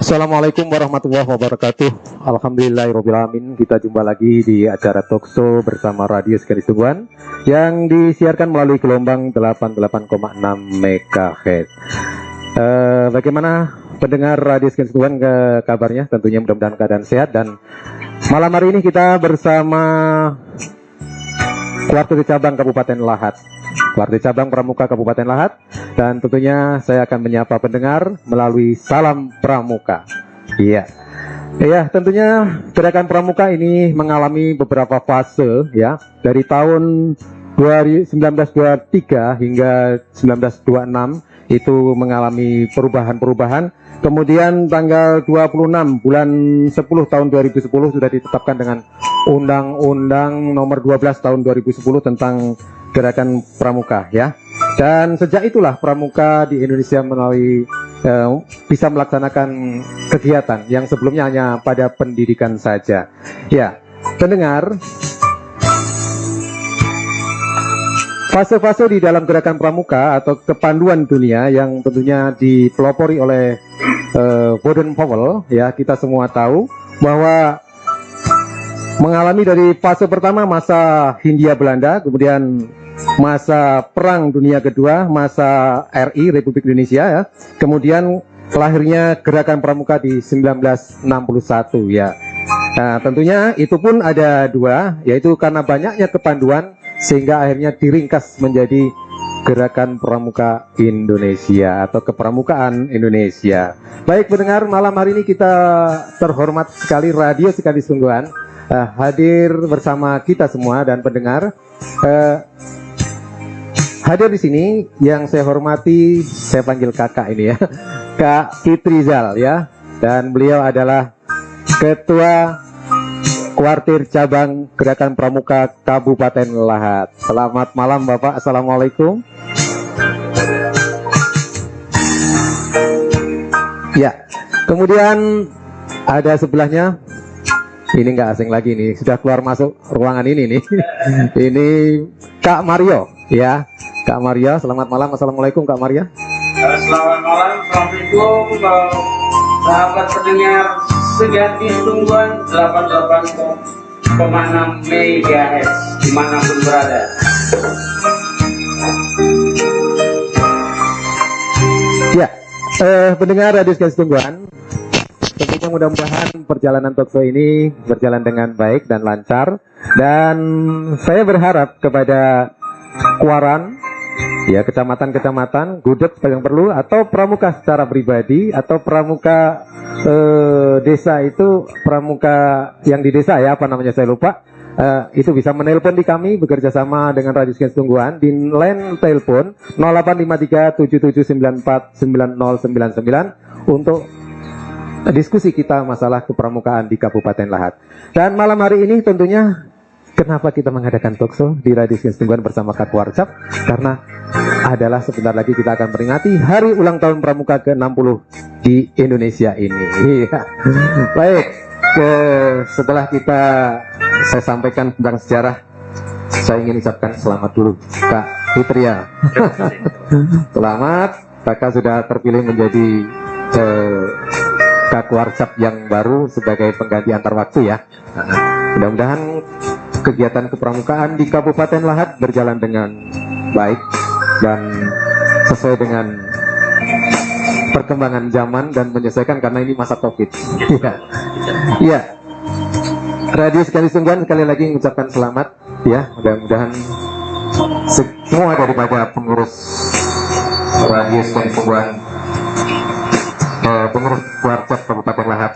Assalamualaikum warahmatullahi wabarakatuh. Alhamdulillahirrahmanirrahim. Kita jumpa lagi di acara Talkshow bersama Radio Sekali Sungguhan yang disiarkan melalui gelombang 88,6 MHz. Bagaimana pendengar Radio Sekali Sungguhan kabarnya? Tentunya mudah-mudahan keadaan sehat. Dan malam hari ini kita bersama Kuartir Cabang Kabupaten Lahat, Kuartir Cabang Pramuka Kabupaten Lahat, dan tentunya saya akan menyapa pendengar melalui salam pramuka. Iya, tentunya gerakan pramuka ini mengalami beberapa fase ya, dari tahun 1923 hingga 1926 itu mengalami perubahan-perubahan. Kemudian tanggal 26 bulan 10 tahun 2010 sudah ditetapkan dengan Undang-Undang Nomor 12 tahun 2010 tentang gerakan pramuka ya. Dan sejak itulah pramuka di Indonesia melalui bisa melaksanakan kegiatan yang sebelumnya hanya pada pendidikan saja. Ya, pendengar, fase-fase di dalam gerakan pramuka atau kepanduan dunia yang tentunya dipelopori oleh Baden-Powell ya, kita semua tahu bahwa mengalami dari fase pertama masa Hindia Belanda, kemudian masa Perang Dunia Kedua, masa RI Republik Indonesia ya, kemudian lahirnya gerakan pramuka di 1961 ya. Nah, tentunya itu pun ada dua, yaitu karena banyaknya kepanduan sehingga akhirnya diringkas menjadi Gerakan Pramuka Indonesia atau Kepramukaan Indonesia. Baik pendengar, malam hari ini kita terhormat sekali Radio Sekali Sungguhan hadir bersama kita semua dan pendengar. Hadir di sini yang saya hormati, saya panggil kakak ini ya, Kak Fitrizal ya, dan beliau adalah Ketua Kuartir Cabang Gerakan Pramuka Kabupaten Lahat. Selamat malam Bapak, Assalamualaikum. Ya, kemudian ada sebelahnya, ini nggak asing lagi nih, sudah keluar masuk ruangan ini nih. Ini Kak Mario ya, Kak Mario. Selamat malam, Assalamualaikum Kak Mario. Selamat malam, Assalamualaikum sahabat pendengar Sejati Sungguhan 88,6 MHz dimanapun berada. Ya, pendengar Radio Sekali Sungguhan, tentunya mudah-mudahan perjalanan talkshow ini berjalan dengan baik dan lancar. Dan saya berharap kepada Kuaran ya, kecamatan-kecamatan, gudeg yang perlu, atau pramuka secara pribadi, atau pramuka desa itu, pramuka yang di desa ya, apa namanya saya lupa, itu bisa menelpon di kami, bekerja sama dengan Radio Sekali Sungguhan di line telepon 085377949099 untuk diskusi kita masalah kepramukaan di Kabupaten Lahat. Dan malam hari ini tentunya kenapa kita mengadakan talkshow di Radio Sekali Sungguhan bersama Kak Warcap? Karena adalah sebentar lagi kita akan peringati hari ulang tahun pramuka ke-60 di Indonesia ini. Iya. Baik, setelah saya sampaikan tentang sejarah, saya ingin ucapkan selamat dulu Kak Fitria. Selamat, Kakak sudah terpilih menjadi Kak Warcap yang baru sebagai pengganti antar waktu ya. Mudah-mudahan kegiatan kepramukaan di Kabupaten Lahat berjalan dengan baik dan sesuai dengan perkembangan zaman dan menyesuaikan karena ini masa Covid. Iya. Radio Sekali Sungguhan sekali lagi mengucapkan selamat ya. Mudah-mudahan semua daripada pengurus Radio Sekali Sungguhan, pengurus Warcap Kabupaten Lahat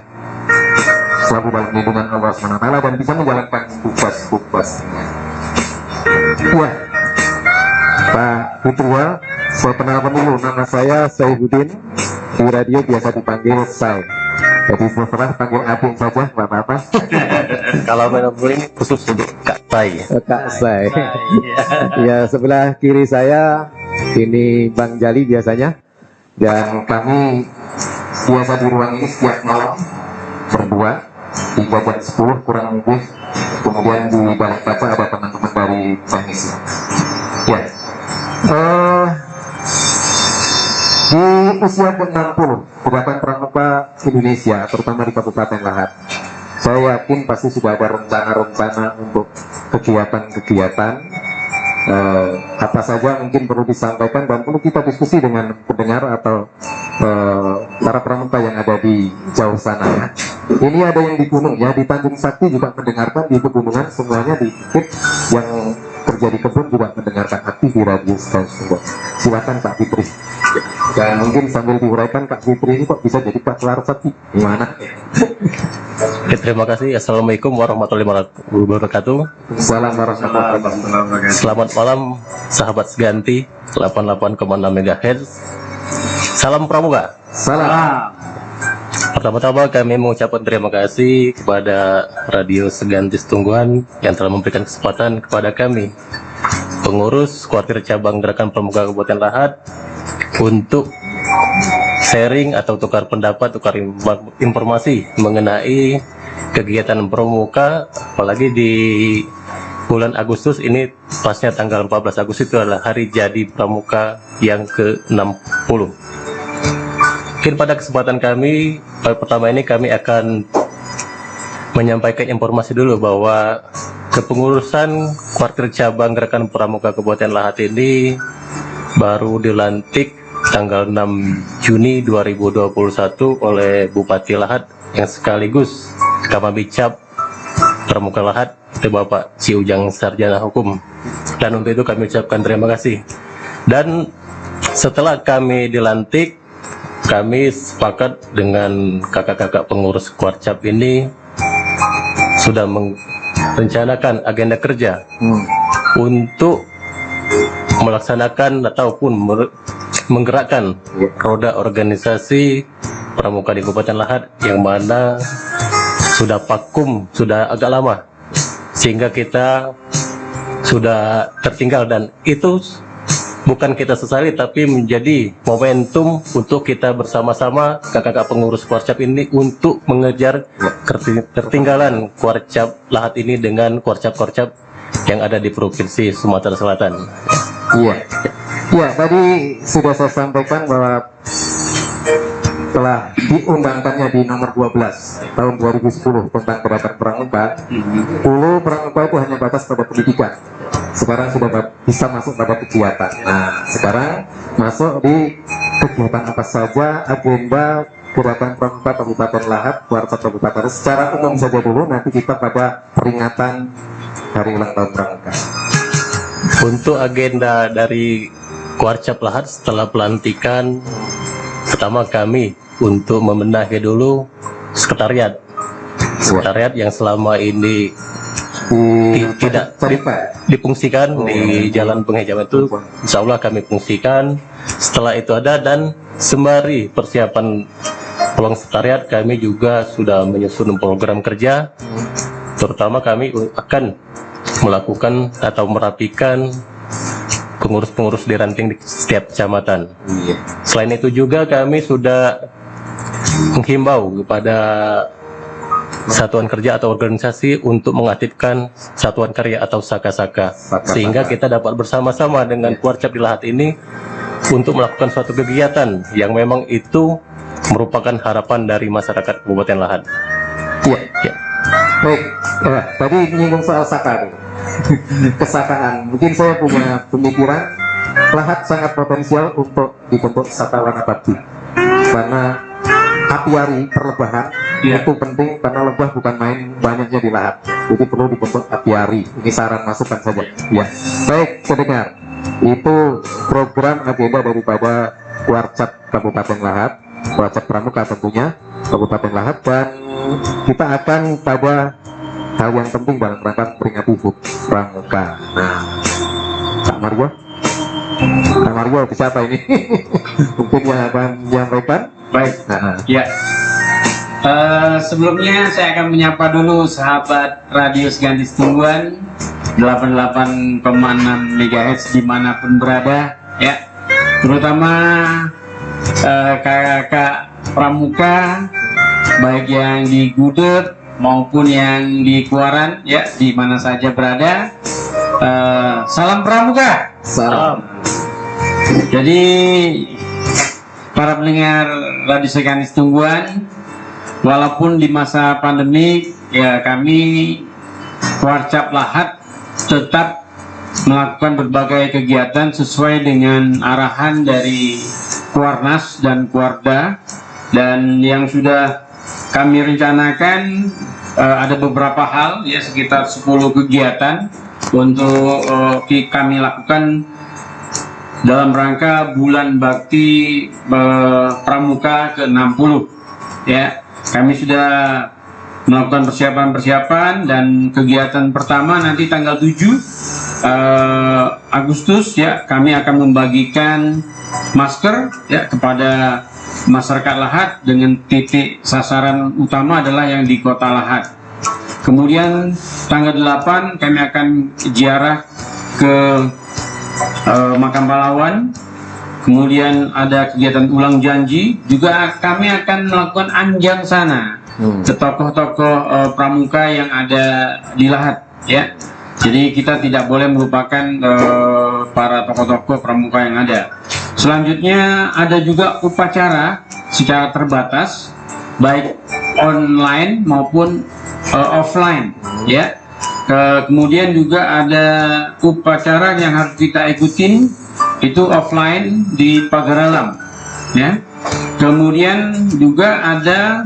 selalu dalam lindungan Allah SWT dan bisa menjalankan tugas-tugasnya. Ya, Pak Fitrizal, saya kenalkan dulu, nama saya Saifuddin, di radio biasa dipanggil Sai. Jadi setelah panggil Abing saja, nggak apa-apa. Kalau ini khusus untuk Kak Sai. Kak Sai. Ya, sebelah kiri saya ini Bang Jali biasanya, dan kami biasa di ruang ini setiap malam berdua hingga jam 10 kurang lebih. Kemudian di balik kaca ada teman-teman dari teknisi. Ya, Di usia ke-60 Gerakan Pramuka Indonesia, terutama di Kabupaten Lahat, saya yakin pasti sudah ada rencana-rencana untuk kegiatan-kegiatan apa saja mungkin perlu disampaikan dan perlu kita diskusi dengan pendengar atau para pramuka yang ada di jauh sana ya. Ini ada yang di gunung ya, di Tanjung Sakti juga mendengarkan, di pegunungan semuanya, di bukit yang kerja di kebun juga mendengarkan aktif di radio dan semua. Silakan Kak Fitri. Dan mungkin sambil diuraikan Kak Fitri ini kok bisa jadi Kak Larasati gimana? Oke, terima kasih. Assalamualaikum warahmatullahi wabarakatuh. Assalamualaikum warahmatullahi wabarakatuh. Selamat malam sahabat seganti 88,6 MHz. Salam Pramuka. Salam. Pertama-tama kami mengucapkan terima kasih kepada Radio Seganti Setungguan yang telah memberikan kesempatan kepada kami, pengurus kuartir cabang Gerakan Pramuka Kabupaten Lahat, untuk sharing atau tukar pendapat, tukar informasi mengenai kegiatan pramuka, apalagi di bulan Agustus ini, pasnya tanggal 14 Agustus itu adalah hari jadi pramuka yang ke-60. Mungkin pada kesempatan kami pertama ini kami akan menyampaikan informasi dulu bahwa kepengurusan kuartir cabang Gerakan Pramuka Kabupaten Lahat ini baru dilantik tanggal 6 Juni 2021 oleh Bupati Lahat yang sekaligus Kamabicap Pramuka Lahat, itu Bapak Ciujang Sarjana Hukum. Dan untuk itu kami ucapkan terima kasih. Dan setelah kami dilantik, kami sepakat dengan kakak-kakak pengurus Kuarcap ini sudah merencanakan agenda kerja untuk melaksanakan ataupun menggerakkan roda organisasi pramuka di Kabupaten Lahat yang mana sudah vakum, sudah agak lama, sehingga kita sudah tertinggal, dan itu bukan kita sesali tapi menjadi momentum untuk kita bersama-sama kakak-kakak pengurus Kuarcap ini untuk mengejar ketertinggalan Kuarcap Lahat ini dengan Kuarcap-Kuarcap yang ada di Provinsi Sumatera Selatan. Iya, ya tadi sudah saya sampaikan bahwa telah diundangkannya di nomor 12 tahun 2010 tentang Gerakan Pramuka. Dulu pramuka itu hanya batas pada pendidikan, sekarang sudah bisa masuk pada kegiatan. Nah, sekarang masuk di kegiatan apa saja, agenda Gerakan Pramuka Kabupaten Lahat, Kuarcap Kabupaten secara umum saja dulu, nanti kita pada peringatan Hari Ulang Tahun Pramuka. Untuk agenda dari Kuarcap Lahat setelah pelantikan, pertama kami untuk membenahi dulu sekretariat yang selama ini tidak difungsikan di Jalan Penghijauan itu, insya Allah kami fungsikan. Setelah itu ada, dan sembari persiapan ruang sekretariat, kami juga sudah menyusun program kerja. Terutama kami akan melakukan atau merapikan pengurus-pengurus di ranting di setiap kecamatan. Selain itu juga kami sudah menghimbau kepada satuan kerja atau organisasi untuk mengaktifkan satuan karya atau saka-saka, sehingga kita dapat bersama-sama dengan Kuarcap di Lahat ini untuk melakukan suatu kegiatan yang memang itu merupakan harapan dari masyarakat Kabupaten Lahat. Iya, ya. Baik, tadi menyinggung soal saka, kesakaan. Mungkin saya punya pemikiran Lahat sangat potensial untuk dibentuk saka warna bakti, karena apiari perlebahan itu penting, karena lebah bukan main banyaknya di Lahat, jadi perlu dibentuk apiari. Ini saran masukan saja. Ya, baik pendengar, itu program agenda daripada Kuarcap Kabupaten Lahat, Kuarcap Pramuka tentunya Kabupaten Lahat, dan kita akan pada hal yang penting dalam rangka peringati HUT Pramuka. Nah, Kak Mario, siapa ini? Mungkin yang akan menyampaikan. Baik, ya. Sebelumnya saya akan menyapa dulu sahabat Radio Seganti Setungguan 88,6 MHz dimanapun berada, ya. Terutama kakak pramuka, baik yang di Gudeg maupun yang di Kuaran, ya, di mana saja berada. Salam pramuka. Salam. Jadi para pendengar Radio Sekandis Tungguan, walaupun di masa pandemi ya kami Warcap Lahat tetap melakukan berbagai kegiatan sesuai dengan arahan dari Kuarnas dan Kuarda, dan yang sudah kami rencanakan ada beberapa hal ya, sekitar 10 kegiatan untuk kami lakukan dalam rangka bulan bakti pramuka ke-60 ya. Kami sudah melakukan persiapan-persiapan, dan kegiatan pertama nanti tanggal 7 Agustus ya, kami akan membagikan masker ya kepada masyarakat Lahat dengan titik sasaran utama adalah yang di kota Lahat. Kemudian tanggal 8 kami akan ziarah ke makam pahlawan. Kemudian ada kegiatan ulang janji, juga kami akan melakukan anjang sana ke tokoh-tokoh pramuka yang ada di Lahat ya. Jadi kita tidak boleh melupakan para tokoh-tokoh pramuka yang ada. Selanjutnya ada juga upacara secara terbatas, baik online maupun offline ya. Kemudian juga ada upacara yang harus kita ikutin, itu offline di Pagar Alam ya. Kemudian juga ada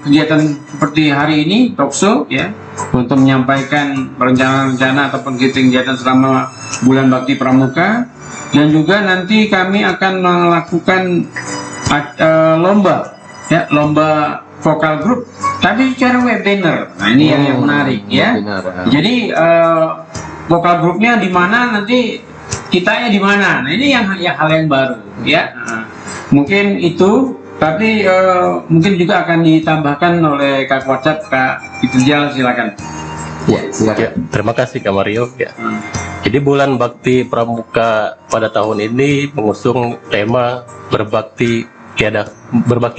kegiatan seperti hari ini, talkshow ya, untuk menyampaikan rencana-rencana ataupun kegiatan selama bulan bakti pramuka. Dan juga nanti kami akan melakukan lomba ya, lomba vokal grup tapi secara webinar. Nah ini yang menarik ya. Jadi vokal grupnya di mana, nanti kitanya di mana. Nah ini yang hal yang baru ya. Mungkin itu, tapi mungkin juga akan ditambahkan oleh Kak WhatsApp, Kak Itrijal, silakan. Ya, silakan. Ya, terima kasih Kak Mario ya. Jadi bulan bakti pramuka pada tahun ini mengusung tema berbakti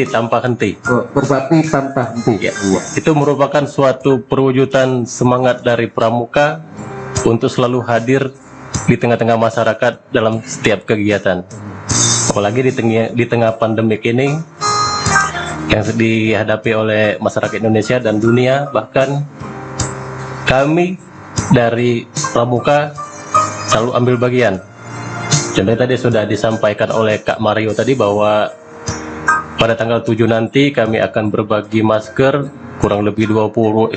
tanpa henti. Berbakti tanpa henti. Ya. Itu merupakan suatu perwujudan semangat dari pramuka untuk selalu hadir di tengah-tengah masyarakat dalam setiap kegiatan. Apalagi di tengah pandemik ini yang dihadapi oleh masyarakat Indonesia dan dunia, bahkan kami dari pramuka selalu ambil bagian. Contohnya tadi sudah disampaikan oleh Kak Mario tadi bahwa pada tanggal 7 nanti kami akan berbagi masker kurang lebih 2000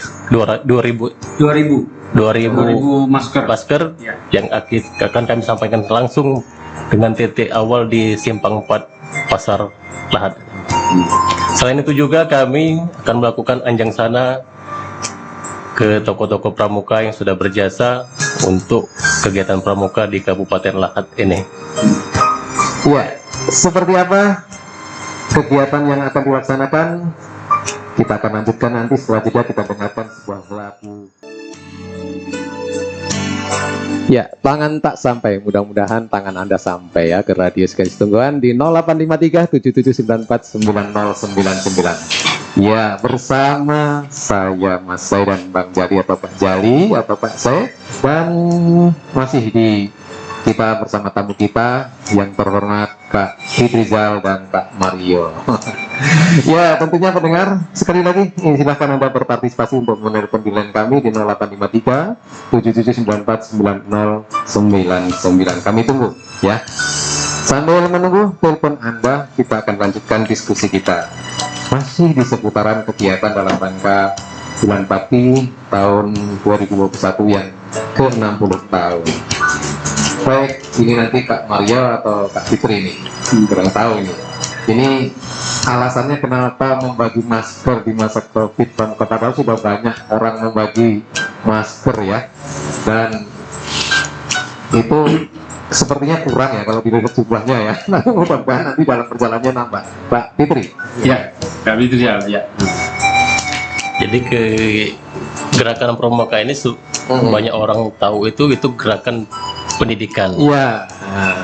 masker Ya. yang akan kami sampaikan langsung dengan titik awal di Simpang 4 Pasar Lahat. Selain itu juga kami akan melakukan anjang sana ke tokoh-tokoh pramuka yang sudah berjasa untuk kegiatan pramuka di Kabupaten Lahat ini. Ya, seperti apa kegiatan yang akan dilaksanakan? Kita akan lanjutkan nanti setelah jeda, kita dengarkan sebuah lagu. Ya, tangan tak sampai. Mudah-mudahan tangan Anda sampai ya ke Radio Sekandis Tungguan di 0853 7794 9099. Ya, bersama saya Mas Sai dan Bang Jali atau Pak Jali atau Pak Sai, dan masih di kita bersama tamu kita yang terhormat Kak Itrijal dan Kak Mario. Ya, tentunya pendengar, sekali lagi silahkan Anda berpartisipasi untuk menelepon pilihan kami di 0853 7794 9099. Kami tunggu ya. Sambil menunggu telepon Anda, kita akan lanjutkan diskusi kita masih di seputaran kegiatan dalam rangka bulan bakti tahun 2021 yang ke-60 tahun. Baik, ini nanti Kak Mario atau Kak Fitri ini kurang tahu ini. Ini alasannya kenapa membagi masker di masa Covid. Pramuka tahu sudah banyak orang membagi masker ya, dan itu sepertinya kurang ya kalau dilihat jumlahnya ya. Mudah-mudahan nanti dalam perjalanannya nambah. Pak Fitri. Ya, Kak Itrijal ya. Jadi gerakan pramuka ini banyak orang tahu itu gerakan pendidikan. Iya.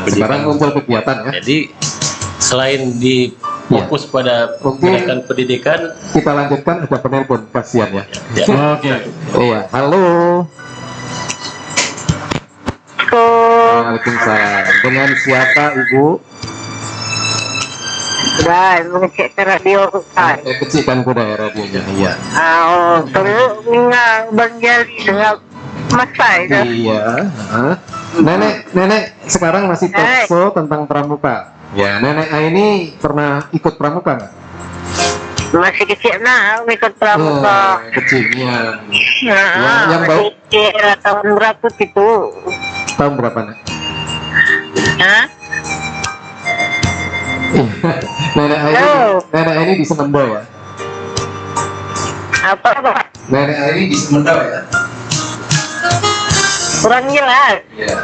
Sekarang kumpul kegiatan ya. Jadi selain di fokus pada gerakan pendidikan, kita lanjutkan, ada penelpon, kasihan ya. Oke. Iya, halo. Waalaikumsalam. Dengan siapa Ibu? Udah, mengecek ke radio kan. Kecilkan kuda ya radionya. Iya. Terus nggak berjali dengan masa itu. Iya. Nenek sekarang masih talkshow tentang pramuka. Ya, nenek ini pernah ikut pramuka nggak? Masih kecil nah, ikut pramuka. Kecilnya. Nah, yang bau- masih kecil tahun berapa itu? Tahun berapa nek? Hah? Nenek ini di Semendo ya. Apa Pak? Nenek ini di Semendo ya. Kurang jelas. Iya.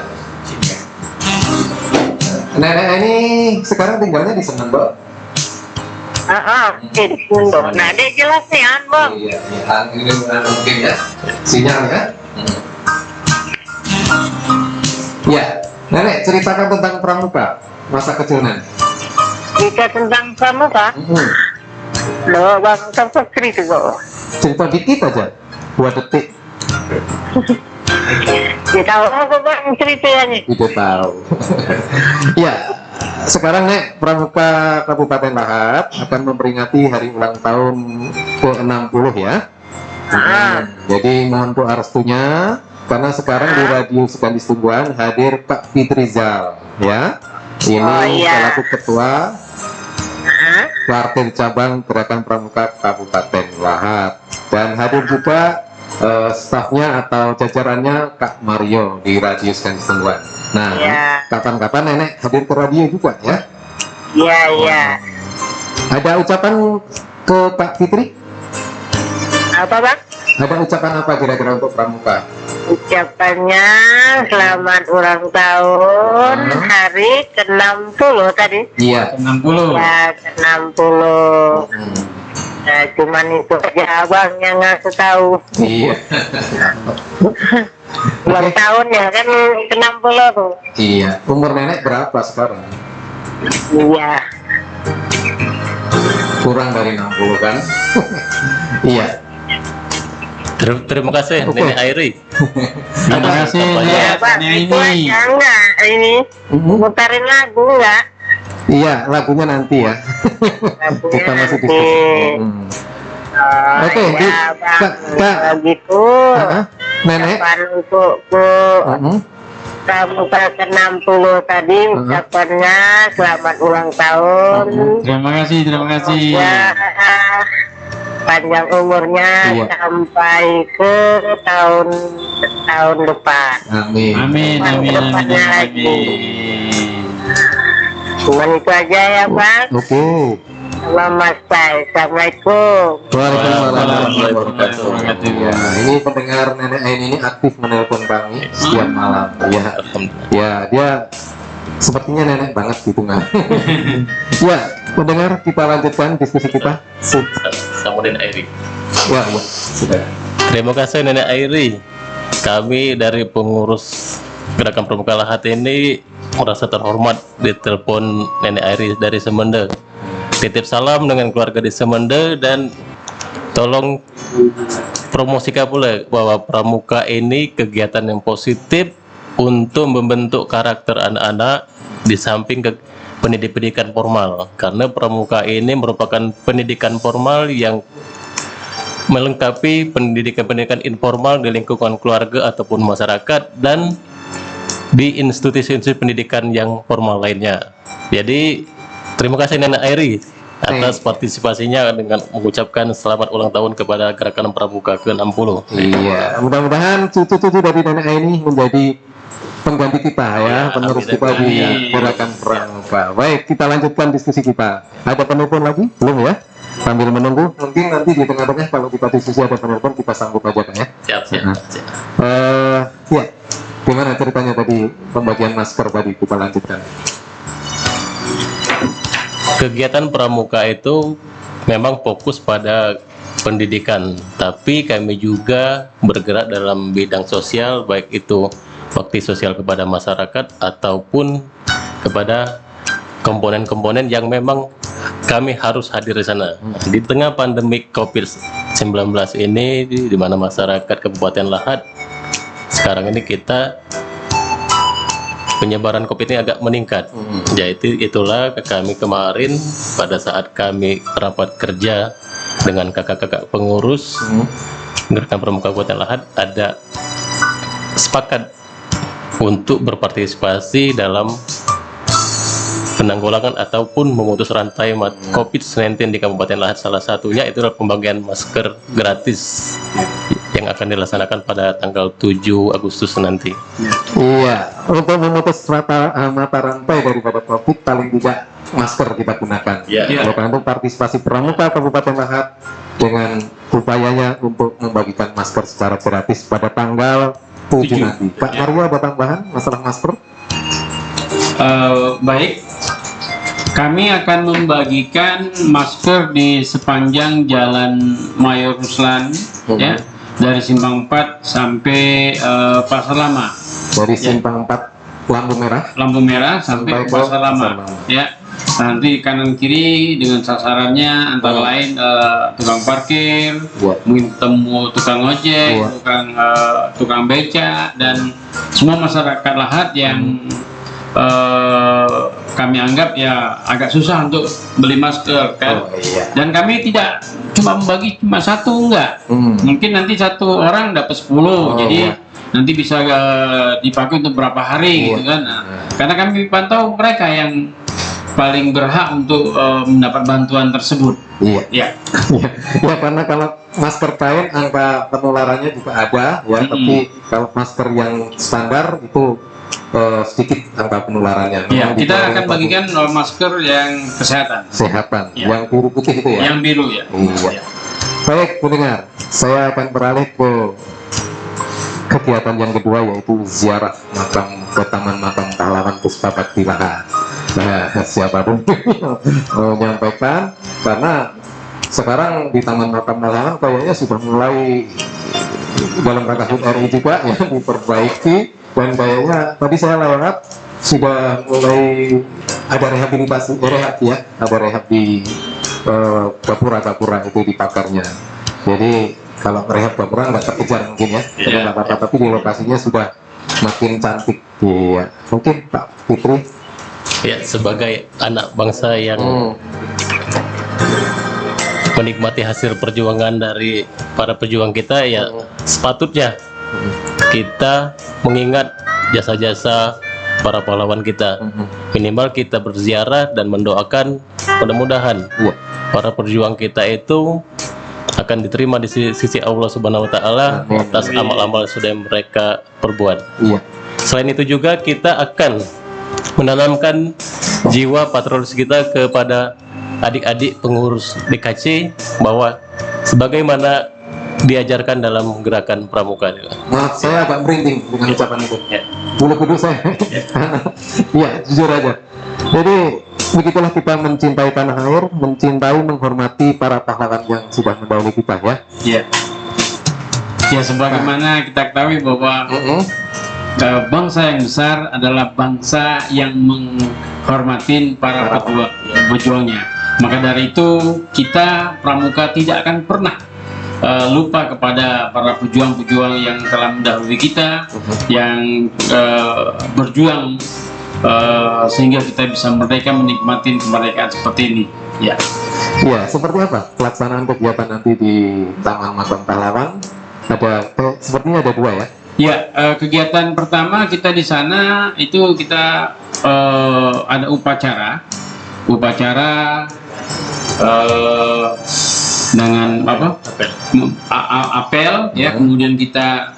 Nenek ini sekarang tinggalnya di Semendo. Nah, dia jelas nih, Bang. Iya, ini mungkin ya. Sinyal ya. Ya, nenek ceritakan tentang pramuka masa kecil nenek. Jika tentang pramuka, loh Bang, sampai cerita kok. Cerita dikit aja, 2 detik. Kita apa Bang ceritanya? Tidak tahu. Ya, sekarang nek pramuka Kabupaten Lahat akan memperingati hari ulang tahun ke-60 ya. Jadi mohon doa restunya karena sekarang di Radio Sugandis Tungguan hadir Pak Fitrizal ya. Ini selaku ketua Kuartir Cabang Gerakan Pramuka Kabupaten Lahat dan hadir juga stafnya atau jajarannya Kak Mario di Radio Sugandis Tungguan. Nah, kapan-kapan nenek hadir ke radio juga ya. Iya. Ada ucapan ke Pak Fitri? Apa Bang? Ada ucapan apa kira-kira untuk pramuka? Ucapannya selamat ulang tahun hari ke-60 tadi. Iya. 60. Ya, ke-60. Nah, cuman itu aja Abang yang ngasih tahu. Iya. Ulang tahun ya kan ke-60 tuh. Iya. Umur nenek berapa sekarang? Iya. Kurang dari 60 kan? Iya. Terima kasih Nenek Airi. Terima kasih Ya, Bang, Nenek itu ini. aja enggak ini. Mutarin lagu enggak? Iya, lagunya nanti ya. Kita masih diskusi. Oke, ya, Bang. Kak. Begitu. Nenek. Ucapan untuk pramuka ke-60 tadi ucapannya selamat ulang tahun. Terima kasih. Ya, panjang umurnya sampai ke tahun depan. Amin. Amin. Cuman itu aja ya Bang. Oke. Sama Mas Pai. Assalamualaikum. Waalaikumsalam warahmatullahi wabarakatuh. wabarakatuh. Ya, ini pendengar nenek Ain ini aktif menelpon kami setiap malam. Ya, ya dia sepertinya nenek banget gitu nggak? Ya, pendengar kita lanjutkan diskusi kita. Sama Nenek Airi. Ya, sudah. Terima kasih Nenek Airi. Kami dari pengurus Gerakan Pramuka Lahat ini merasa terhormat ditelepon Nenek Airi dari Semende. Titip salam dengan keluarga di Semende dan tolong promosikan pula bahwa pramuka ini kegiatan yang positif untuk membentuk karakter anak-anak di samping ke pendidikan formal, karena pramuka ini merupakan pendidikan formal yang melengkapi pendidikan-pendidikan informal di lingkungan keluarga ataupun masyarakat dan di institusi-institusi pendidikan yang formal lainnya. Jadi terima kasih Nenek Airi atas partisipasinya dengan mengucapkan selamat ulang tahun kepada Gerakan Pramuka ke-60. Iya, mudah-mudahan cucu-cucu dari nenek ini menjadi pengganti kita ya, penerus kita di Gerakan Pramuka. Baik, kita lanjutkan diskusi kita. Ada penelpon lagi? Belum ya? Sambil menunggu, mungkin nanti di tengah-tengah kalau kita diskusi ada penelpon, kita sambut aja kan ya. Siap. Ya, gimana ceritanya tadi pembagian masker tadi kita lanjutkan? Kegiatan pramuka itu memang fokus pada pendidikan, tapi kami juga bergerak dalam bidang sosial, baik itu bakti sosial kepada masyarakat ataupun kepada komponen-komponen yang memang kami harus hadir di sana. Di tengah pandemi COVID-19 ini, di mana masyarakat Kabupaten Lahat sekarang ini kita penyebaran COVID ini agak meningkat. Jadi itulah kami kemarin pada saat kami rapat kerja dengan kakak-kakak pengurus Gerakan Pramuka Kabupaten Lahat ada sepakat untuk berpartisipasi dalam penanggulangan ataupun memutus rantai COVID-19 di Kabupaten Lahat. Salah satunya itu adalah pembagian masker gratis yang akan dilaksanakan pada tanggal 7 Agustus nanti. Iya, untuk memutus mata rantai daripada COVID paling tidak masker kita gunakan. Iya. Oleh karena itu partisipasi Pramuka Kabupaten Lahat dengan upayanya untuk membagikan masker secara gratis pada tanggal 7 nanti. Pak Mario ada tambahan masalah masker? Baik, kami akan membagikan masker di sepanjang Jalan Mayor Ruslan, ya, dari Simpang 4 sampai Pasar Lama. Dari Simpang 4 lampu merah sampai Sampai Pasar Lama, Pasar Lama. ya. Nanti kanan kiri dengan sasarannya antara lain tukang parkir, mungkin temu tukang ojek, tukang beca, dan semua masyarakat Lahat yang kami anggap ya agak susah untuk beli masker kan. Dan kami tidak cuma membagi cuma satu, enggak. Mungkin nanti satu orang dapat 10, jadi nanti bisa dipakai untuk berapa hari gitu kan. Nah, karena kami pantau mereka yang paling berhak untuk mendapat bantuan tersebut. Ya. Ya, karena kalau masker kain angka penularannya juga ada ya, tapi kalau masker yang standar itu sedikit angka penularannya. Ya, kita akan bagikan masker yang kesehatan. Yang biru putih itu ya. Yang biru ya. Iya. Baik pendengar, saya akan beralih ke kegiatan yang kedua, yaitu ziarah makam ke Taman Makam Pahlawan Puspabakti Lahat. Nah, siapapun menyampaikan, karena sekarang di Taman Makam Pahlawan kayaknya sudah mulai dalam rangka HUT RI juga ya diperbaiki, dan kayaknya tadi saya lewat sudah mulai ada rehabilitasi, ada rehab di gapura itu di pagarnya. Jadi kalau rehab gapura nggak terkejar mungkin ya, tapi di lokasinya sudah makin cantik. Iya, mungkin Pak Fitri. Ya, sebagai anak bangsa yang menikmati hasil perjuangan dari para pejuang kita, ya sepatutnya kita mengingat jasa-jasa para pahlawan kita. Minimal kita berziarah dan mendoakan mudah-mudahan para pejuang kita itu akan diterima di sisi Allah Subhanahu wa Ta'ala atas amal-amal sudah mereka perbuat. Selain itu juga kita akan menanamkan jiwa patriotis kita kepada adik-adik pengurus DKC, bahwa sebagaimana diajarkan dalam gerakan pramuka. Maaf, saya agak merinding dengan ucapan itu. Bulu kudus saya. Ya, jujur aja. Jadi begitulah kita mencintai tanah air, mencintai, menghormati para pahlawan yang sudah mendahului kita ya. Ya, sebagaimana kita ketahui bahwa bangsa yang besar adalah bangsa yang menghormati para pejuangnya. Maka dari itu kita pramuka tidak akan pernah lupa kepada para pejuang-pejuang yang telah mendahului kita, yang berjuang sehingga kita bisa merdeka, menikmati kemerdekaan seperti ini. Ya, seperti apa pelaksanaan kegiatan nanti di Taman Makam Pahlawan? Sepertinya ada dua ya. Ya, kegiatan pertama kita di sana itu kita ada upacara dengan apel ya, kemudian kita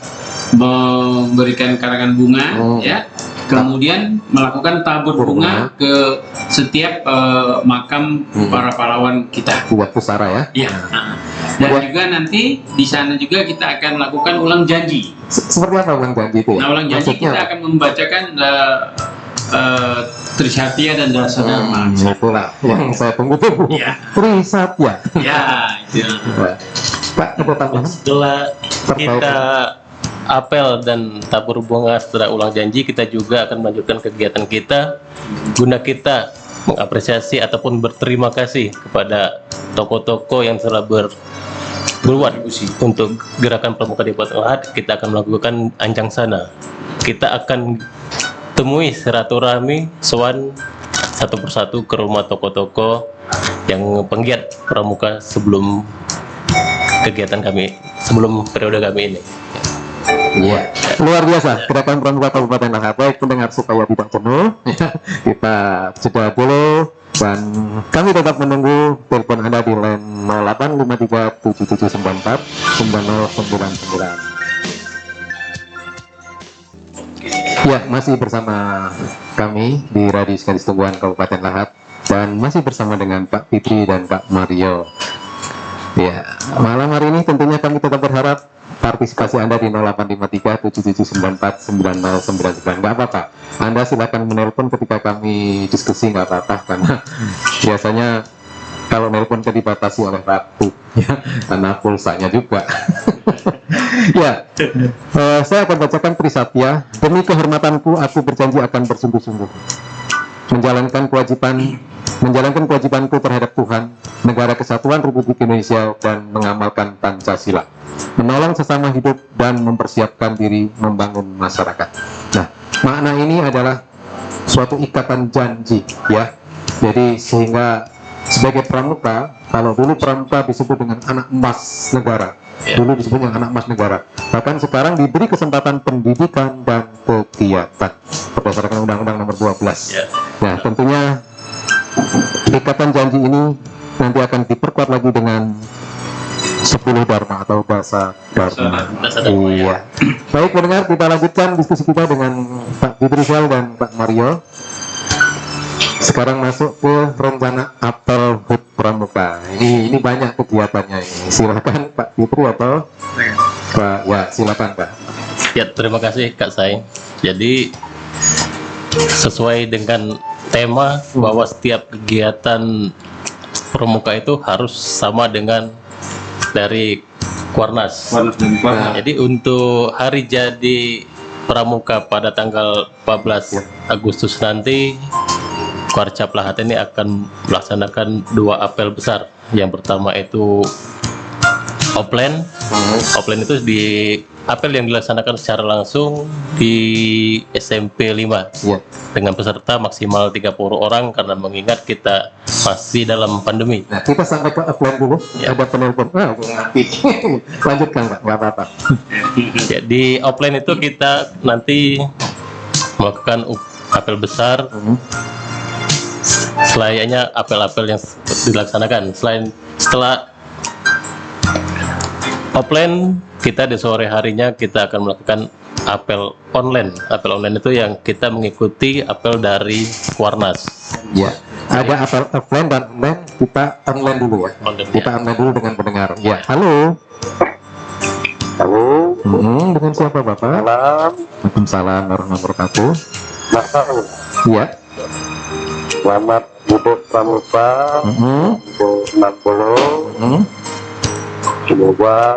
memberikan karangan bunga ya, kemudian melakukan tabur bunga ke setiap makam para pahlawan kita. Buat pusara ya. Dan juga nanti di sana juga kita akan melakukan ulang janji. Seperti apa ulang janji itu? Nah, ulang janji kita akan membacakan Trisatya dan Dasa Dharma. Itulah yang saya tunggu-tunggu. Trisatya. Itu. Pak, ada tambahan? Setelah kita apel dan tabur bunga setelah ulang janji, kita juga akan melanjutkan kegiatan kita guna kita mengapresiasi ataupun berterima kasih kepada tokoh-tokoh yang telah berbuat untuk gerakan pramuka di Kabupaten Lahat. Kita akan melakukan ancang sana. Kita akan temui silaturahmi sowan satu persatu ke rumah tokoh-tokoh yang penggiat pramuka sebelum kegiatan kami, sebelum periode kami ini. Iya, luar biasa gerakan pramuka Kabupaten Lahat. Baik pendengar, supaya tidak jenuh, kita jeda dulu dan kami tetap menunggu telepon Anda di line 08537794 9099. Ya, masih bersama kami di Radio Sekadis Tungguan Kabupaten Lahat dan masih bersama dengan Pak Fitri dan Pak Mario. Ya, malam hari ini tentunya kami tetap berharap partisipasi Anda di 085377949099. Nggak apa-apa, Anda silakan menelpon ketika kami diskusi, nggak apa-apa, karena biasanya kalau nelpon kan dibatasi oleh waktu, ya, karena pulsanya juga. Ya, saya akan bacakan Trisatya. Demi kehormatanku, aku berjanji akan bersungguh-sungguh menjalankan kewajibanku terhadap Tuhan, Negara Kesatuan Republik Indonesia, dan mengamalkan Pancasila, menolong sesama hidup dan mempersiapkan diri membangun masyarakat. Nah, makna ini adalah suatu ikatan janji, ya. Jadi sehingga sebagai pramuka, kalau dulu pramuka disebut dengan anak emas negara, dulu disebut dengan anak emas negara. Bahkan sekarang diberi kesempatan pendidikan dan kegiatan berdasarkan Undang-Undang Nomor 12. Nah, tentunya ikatan janji ini nanti akan diperkuat lagi dengan 10 Dharma atau Dasa Dharma. Iya. Baik pendengar, kita lanjutkan diskusi kita dengan Pak Fitrizal dan Pak Mario. Sekarang masuk ke rencana apel HUT Pramuka. Ini banyak kegiatannya ini. Silakan Pak Fitri atau Pak, ya silakan Pak. Ya, terima kasih Kak Say. Jadi sesuai dengan tema bahwa setiap kegiatan pramuka itu harus sama dengan dari Kuarnas. Jadi untuk hari jadi pramuka pada tanggal 14 Agustus nanti, Kuarcap Lahat ini akan melaksanakan 2 apel besar. Yang pertama itu Oplen. Oplen itu di apel yang dilaksanakan secara langsung di SMP 5 dengan peserta maksimal 30 orang karena mengingat kita masih dalam pandemi. Nah, kita sampai ke offline dulu. Ada penelpon. Lanjutkan Pak, nggak apa-apa. Jadi offline itu kita nanti melakukan apel besar selayaknya apel-apel yang dilaksanakan. Setelah offline, kita di sore harinya kita akan melakukan apel online. Apel online itu yang kita mengikuti apel dari Kuarnas. Ya, ada apel offline dan online. Kita online dulu ya. Kita online dulu dengan pendengar. Ya, halo. Halo. Dengan siapa Bapak? Salam. Waalaikumsalam warahmatullahi wabarakatuh. Maaf. Iya. Selamat Budo Pramuka. Untuk 60. Semoga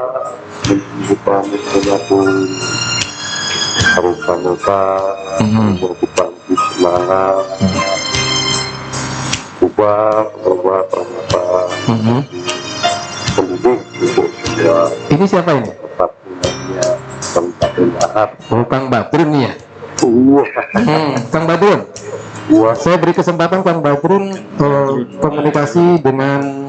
kita menjadi harus pramuka, berbuka semangat, ubah pramuka, pendidik untuk semua. Ini siapa ini? Tetap punya tempat Lahat. Oh, Kang Badrun nih ya. Kang Badrun. Saya beri kesempatan Kang Badrun komunikasi dengan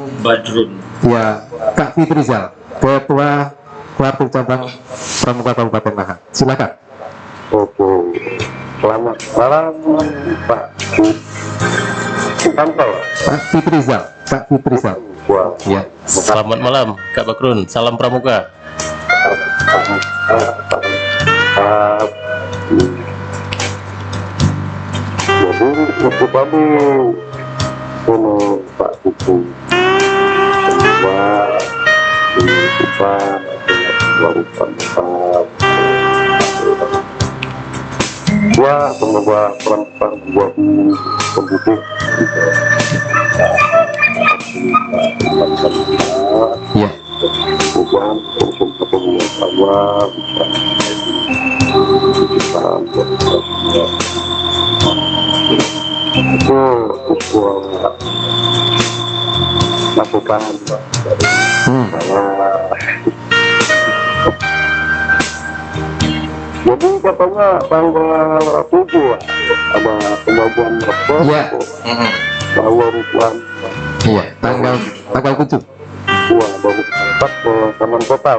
ya Kak Fitrizal, Ketua Kuartir Cabang Pramuka Kabupaten Lahat. Silakan. Oke. Selamat malam Pak Kantor. Pak Fitrizal. Kak Fitrizal. Wah. Ya. Selamat malam Kak Bakrun, salam pramuka. Jadi untuk kami ini Pak Kuku semua di depan warisan besar. Semoga peran-peran buat pendidik Ya. bukan untuk kepentingan sama bisa itu sebuah masukan dari saya. Jadi katanya tanggal 7 ada pembagian rapor Iya. bahwa rupiah Iya, tanggal 7. baru empat ke taman total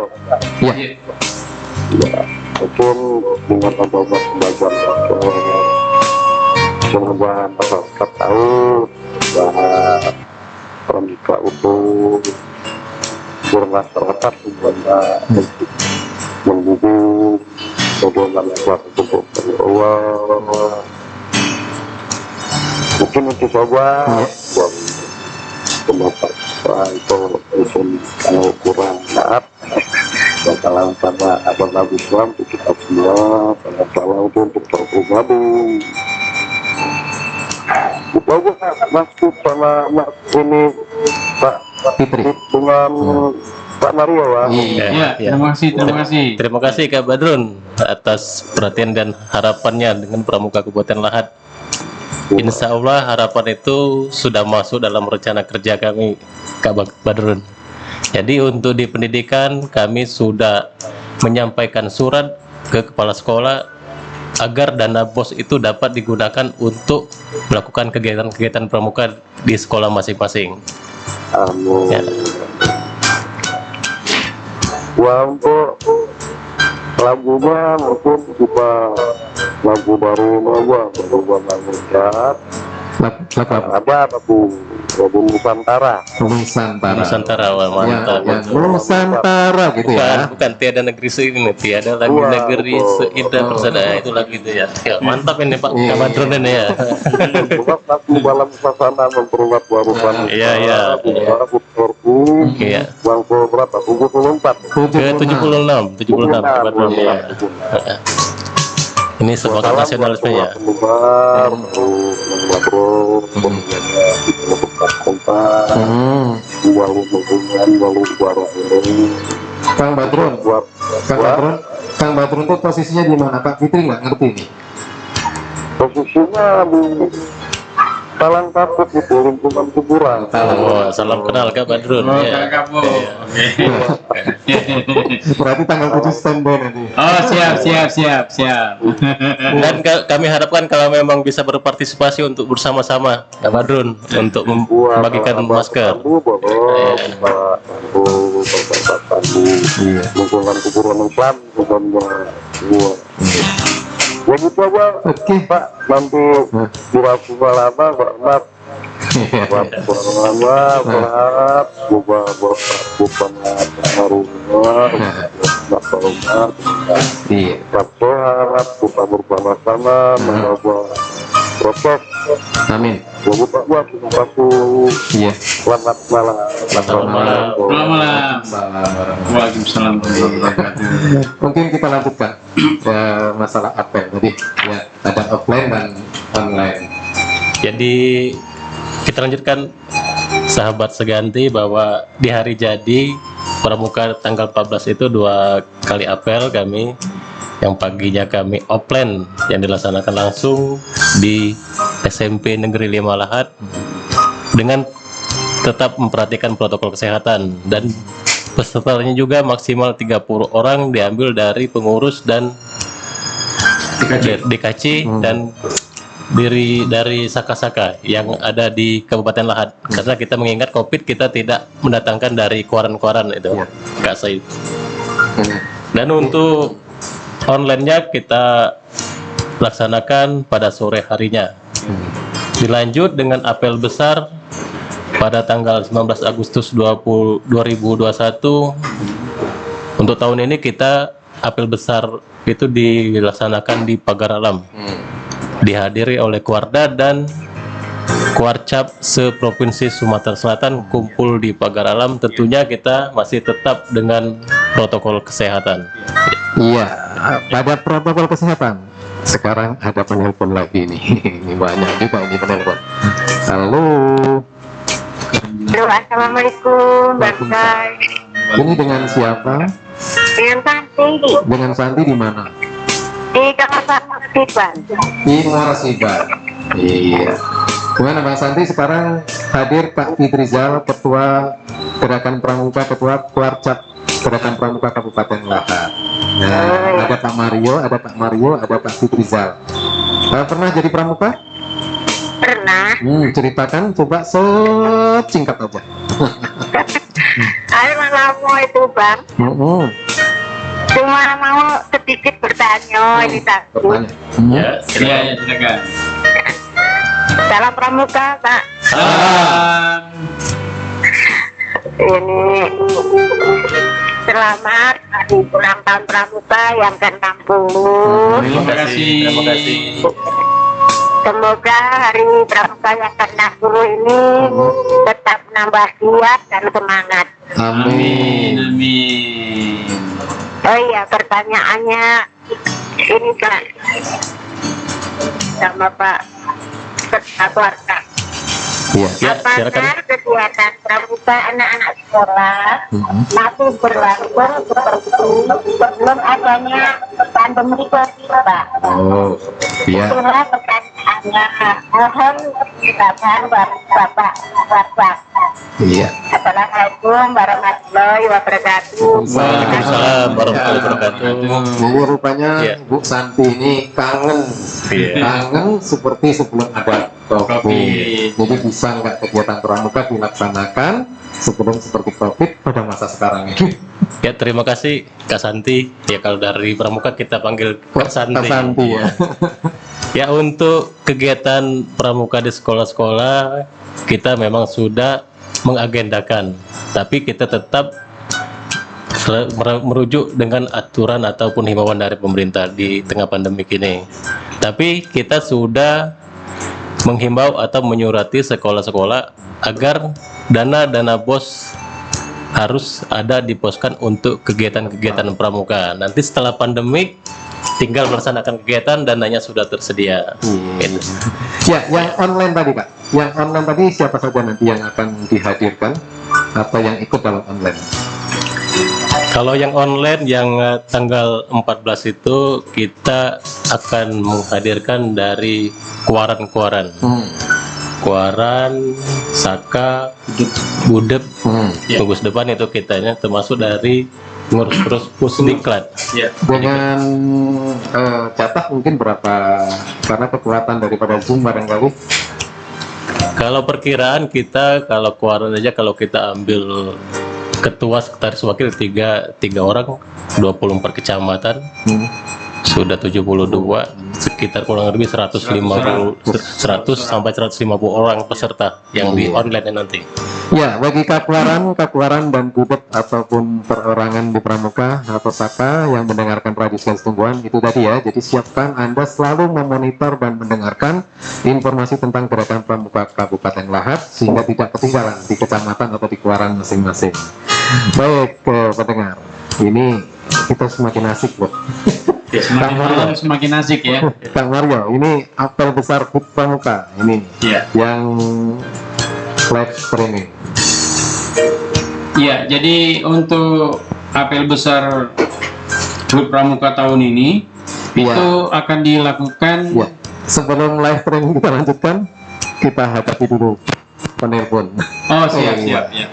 Iya. maupun dengan pembagian rapor pengembangan masyarakat tahu bahwa pramuka untuk bermasyarakat juga untuk menghubung bagaimana untuk Allah mungkin itu saja buat pendapat itu mungkin kalau kurang maaf bakalan sama abang Agus Ram untuk kita semua pada salah untuk bergabung bagus masuk sama ini Pak Fitri. dengan Pak Mario ya. Ya, terima kasih. Terima kasih Kak Badrun atas perhatian dan harapannya dengan Pramuka Kabupaten Lahat. Insya Allah harapan itu sudah masuk dalam rencana kerja kami Kak Badrun. Jadi untuk di pendidikan kami sudah menyampaikan surat ke kepala sekolah agar dana BOS itu dapat digunakan untuk melakukan kegiatan-kegiatan pramuka di sekolah masing-masing. Amin. Ya. Wah, untuk lagunya mungkin kita lagu baru banget ada lagu Nusantara. Nusantara, wah, mantap. Nusantara gitu ya. Bukan tiada negeri seindah, tiada lagi negeri seindah persada, itu lagu itu ya. Ya, mantap ini Pak Kak Badrun ini ya. Buat lagu dalam suasana memperingati warusan. Iya. Iya. Bang berapa? 74. Ke 76 Kak Badrun ya. Ini sebagai nasionalisme ya. Kang Badrun, Kang Badrun tuh posisinya di mana? Pak Fitri nggak ngerti nih. Posisinya di Talang Takut itu lingkungan kuburan. Oh, salam kenal Kak Badrun. Ya. Berarti tanggal 7 standby nanti. Oh, siap. Dan kami harapkan kalau memang bisa berpartisipasi untuk bersama-sama Kak Badrun untuk membagikan masker. Lingkungan kuburan Islam ya gitu aja. Oke. Pak, nanti durasi lama Pak buat lama berharap bukan Iya. berharap kita bersama-sama mencoba proses. Amin. Buat satu Iya. selamat malam. Selamat malam. Waalaikumsalam. Mungkin kita lanjutkan masalah apel tadi. Ya, ada offline dan online. Jadi kita lanjutkan sahabat seganti bahwa di hari jadi Pramuka tanggal 14 itu 2 kali apel kami. Yang paginya kami offline yang dilaksanakan langsung di SMP Negeri 5 Lahat dengan tetap memperhatikan protokol kesehatan, dan pesertanya juga maksimal 30 orang diambil dari pengurus dan DKC dan dari Saka-Saka yang ada di Kabupaten Lahat, karena kita mengingat COVID kita tidak mendatangkan dari koran-koran itu Kak Said. Dan untuk online-nya kita laksanakan pada sore harinya. Dilanjut dengan apel besar pada tanggal 19 Agustus 2021. Untuk tahun ini kita apel besar itu dilaksanakan di Pagar Alam. Dihadiri oleh Kuarda dan Kuarcap se-Provinsi Sumatera Selatan kumpul di Pagar Alam. Tentunya kita masih tetap dengan protokol kesehatan. Iya, pada protokol kesehatan. Sekarang ada penelpon lagi nih. Ini banyak juga ini penelpon. Halo. Halo, assalamualaikum, Bang Sai. Ini dengan siapa? Dengan Santi Dengan Santi di mana? di Kawasan Siban. Di Muara Sibar. Iya. Gimana Bang Santi, sekarang hadir Pak Fitrizal, Ketua Gerakan Pramuka, Ketua Kuarcap Gerakan Pramuka Kabupaten Lahat. Nah, ada Pak Mario, ada Pak Fitrizal. Pernah jadi pramuka? Pernah. Ceritakan, coba singkat aja. Saya malah mau itu bang. Cuma mau sedikit bertanya ini takut. Ya, Ya, silakan. Salam pramuka Pak. Salam. Ini selamat hari ulang tahun pramuka yang ke-60. Terima kasih. Terima kasih. Semoga hari pramuka yang ke-60 ini tetap menambah siap dan semangat. Amin, amin. Oh iya, pertanyaannya ini Kak, sama Pak Ketua Warta. Iya. Ya, silakan. Apakah kegiatan pramuka anak-anak sekolah masih berlangsung seperti sebelum adanya pandemi COVID, Pak? Oh, iya. Itulah pertanyaannya. Mohon jawaban Bapak. Iya. Assalamualaikum warahmatullahi wabarakatuh. Waalaikumsalam warahmatullahi wabarakatuh. Bu, rupanya Iya. Bu Santi ini kangen, Iya. kangen seperti sebelum ada COVID. COVID. Jadi bisa nggak kegiatan pramuka dilaksanakan sebelum seperti COVID pada masa sekarang ini? Ya, terima kasih Kak Santi. Ya, kalau dari pramuka kita panggil Kak Santi. Kak Santi ya. Ya, untuk kegiatan pramuka di sekolah-sekolah kita memang sudah mengagendakan, tapi kita tetap merujuk dengan aturan ataupun himbauan dari pemerintah di tengah pandemi ini. Tapi kita sudah menghimbau atau menyurati sekolah-sekolah agar dana BOS harus ada diposkan untuk kegiatan-kegiatan pramuka. Nanti setelah pandemi tinggal melaksanakan kegiatan, dananya sudah tersedia. Gitu. Ya, yang online tadi Pak. Yang online tadi siapa saja nanti yang akan dihadirkan atau yang ikut dalam online? Kalau yang online yang tanggal 14 itu kita akan menghadirkan dari Kuaran, Saka, Budep, Gugus Depan itu kitanya termasuk dari ngurus Pusdiklat. Dengan jatah mungkin berapa? Karena kekuatan daripada Zoom barangkali. Kalau perkiraan kita, kalau Kuaran aja kalau kita ambil ketua, sekretaris wakil tiga orang, 24 kecamatan, sudah 72, sekitar kurang lebih 100 sampai 150 orang peserta yang di online nanti. Ya, bagi Kakuaran dan Budep ataupun perorangan di Pramuka atau Saka yang mendengarkan Radio Segan Tungguan itu tadi ya. Jadi siapkan Anda selalu memonitor dan mendengarkan informasi tentang gerakan Pramuka Kabupaten Lahat sehingga tidak ketinggalan di kecamatan atau di keluaran masing-masing. Baik, pendengar, ini kita semakin asik loh. Semakin malam semakin asik ya. Kang Mario, ini apel besar HUT Pramuka ini yang live streaming. Iya, jadi untuk apel besar HUT Pramuka tahun ini itu akan dilakukan. Ya. Sebelum live streaming kita lanjutkan, kita hadapi dulu penelpon. Oh, siap. Ya.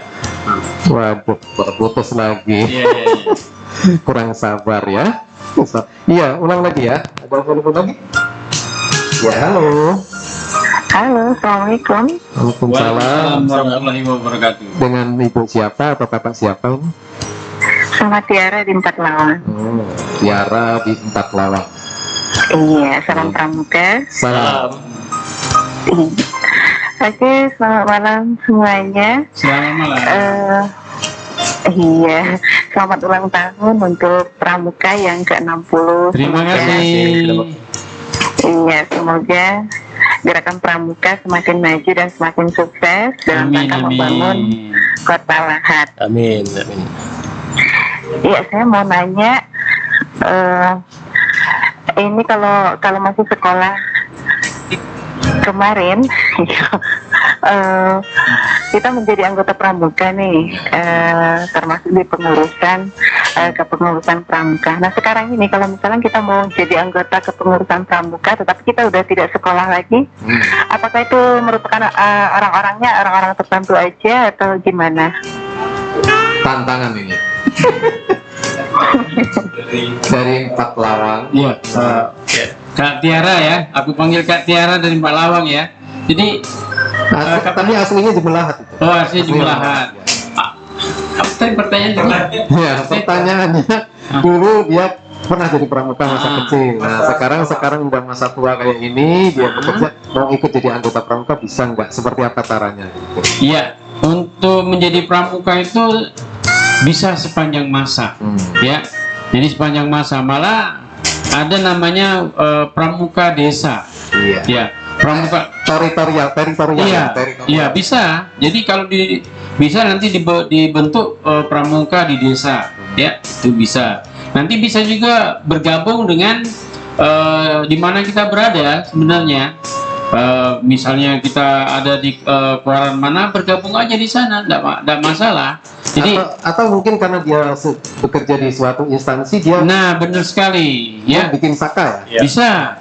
Waduh, berputus lagi. Iya. Kurang sabar ya. Iya, ulang lagi ya. Ada telepon lagi? Ya, halo. Halo, assalamualaikum. Waalaikumsalam. Waalaikumsalam warahmatullahi wabarakatuh. Dengan ibu siapa atau kakak siapa ini? Sama Tiara di Empat Lawang. Tiara di Empat Lawang. Iya, salam pramuka. Salam. Oke, selamat malam semuanya. Selamat malam. Iya, selamat ulang tahun untuk pramuka yang ke-60. Terima kasih. Iya, semoga gerakan pramuka semakin maju dan semakin sukses dalam rangka membangun kota Lahat. Amin. Iya, saya mau nanya, ini kalau masih sekolah kemarin, kita menjadi anggota pramuka nih, termasuk di kepengurusan pramuka. Nah sekarang ini kalau misalnya kita mau jadi anggota kepengurusan pramuka, tetapi kita udah tidak sekolah lagi, apakah itu merupakan orang-orang tertentu aja atau gimana? Tantangan ini. dari Empat Lawang. Iya. Kak Tiara ya, aku panggil Kak Tiara dari Mbak Lawang ya. Jadi Tapi aslinya di Melahat itu. oh asli di Melahat. Apa tadi pertanyaannya? Ya, pertanyaannya dulu dia pernah jadi pramuka masa kecil. Nah, sekarang udah masa tua kayak ini, dia bekerja mau ikut jadi anggota pramuka bisa nggak? Seperti apa caranya? Gitu. Iya, untuk menjadi pramuka itu bisa sepanjang masa, ya. Jadi sepanjang masa, malah ada namanya pramuka desa, Iya. ya. Pramuka, Teritorial. iya, teritorial. iya bisa. Jadi kalau bisa nanti dibentuk pramuka di desa, ya, itu bisa. Nanti bisa juga bergabung dengan di mana kita berada sebenarnya. Misalnya kita ada di keluaran mana, bergabung aja di sana, enggak masalah. Jadi Atau mungkin karena dia bekerja di suatu instansi, dia nah benar sekali ya, bikin saka ya.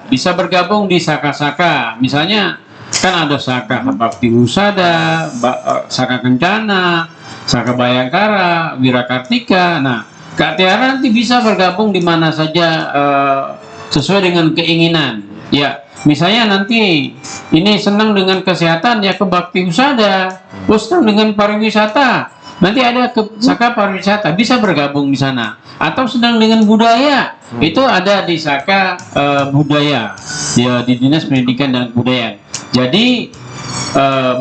bisa bergabung di saka-saka. Misalnya kan ada saka Bakti Husada, saka Kencana, saka Bayangkara, Wirakartika. Nah, Kak Tiara nanti bisa bergabung di mana saja sesuai dengan keinginan. Ya, misalnya nanti ini senang dengan kesehatan ya ke Bakti Husada, senang dengan pariwisata, nanti ada ke Saka Pariwisata, bisa bergabung di sana. Atau sedang dengan budaya, itu ada di Saka Budaya, ya di Dinas Pendidikan dan Kebudayaan. Jadi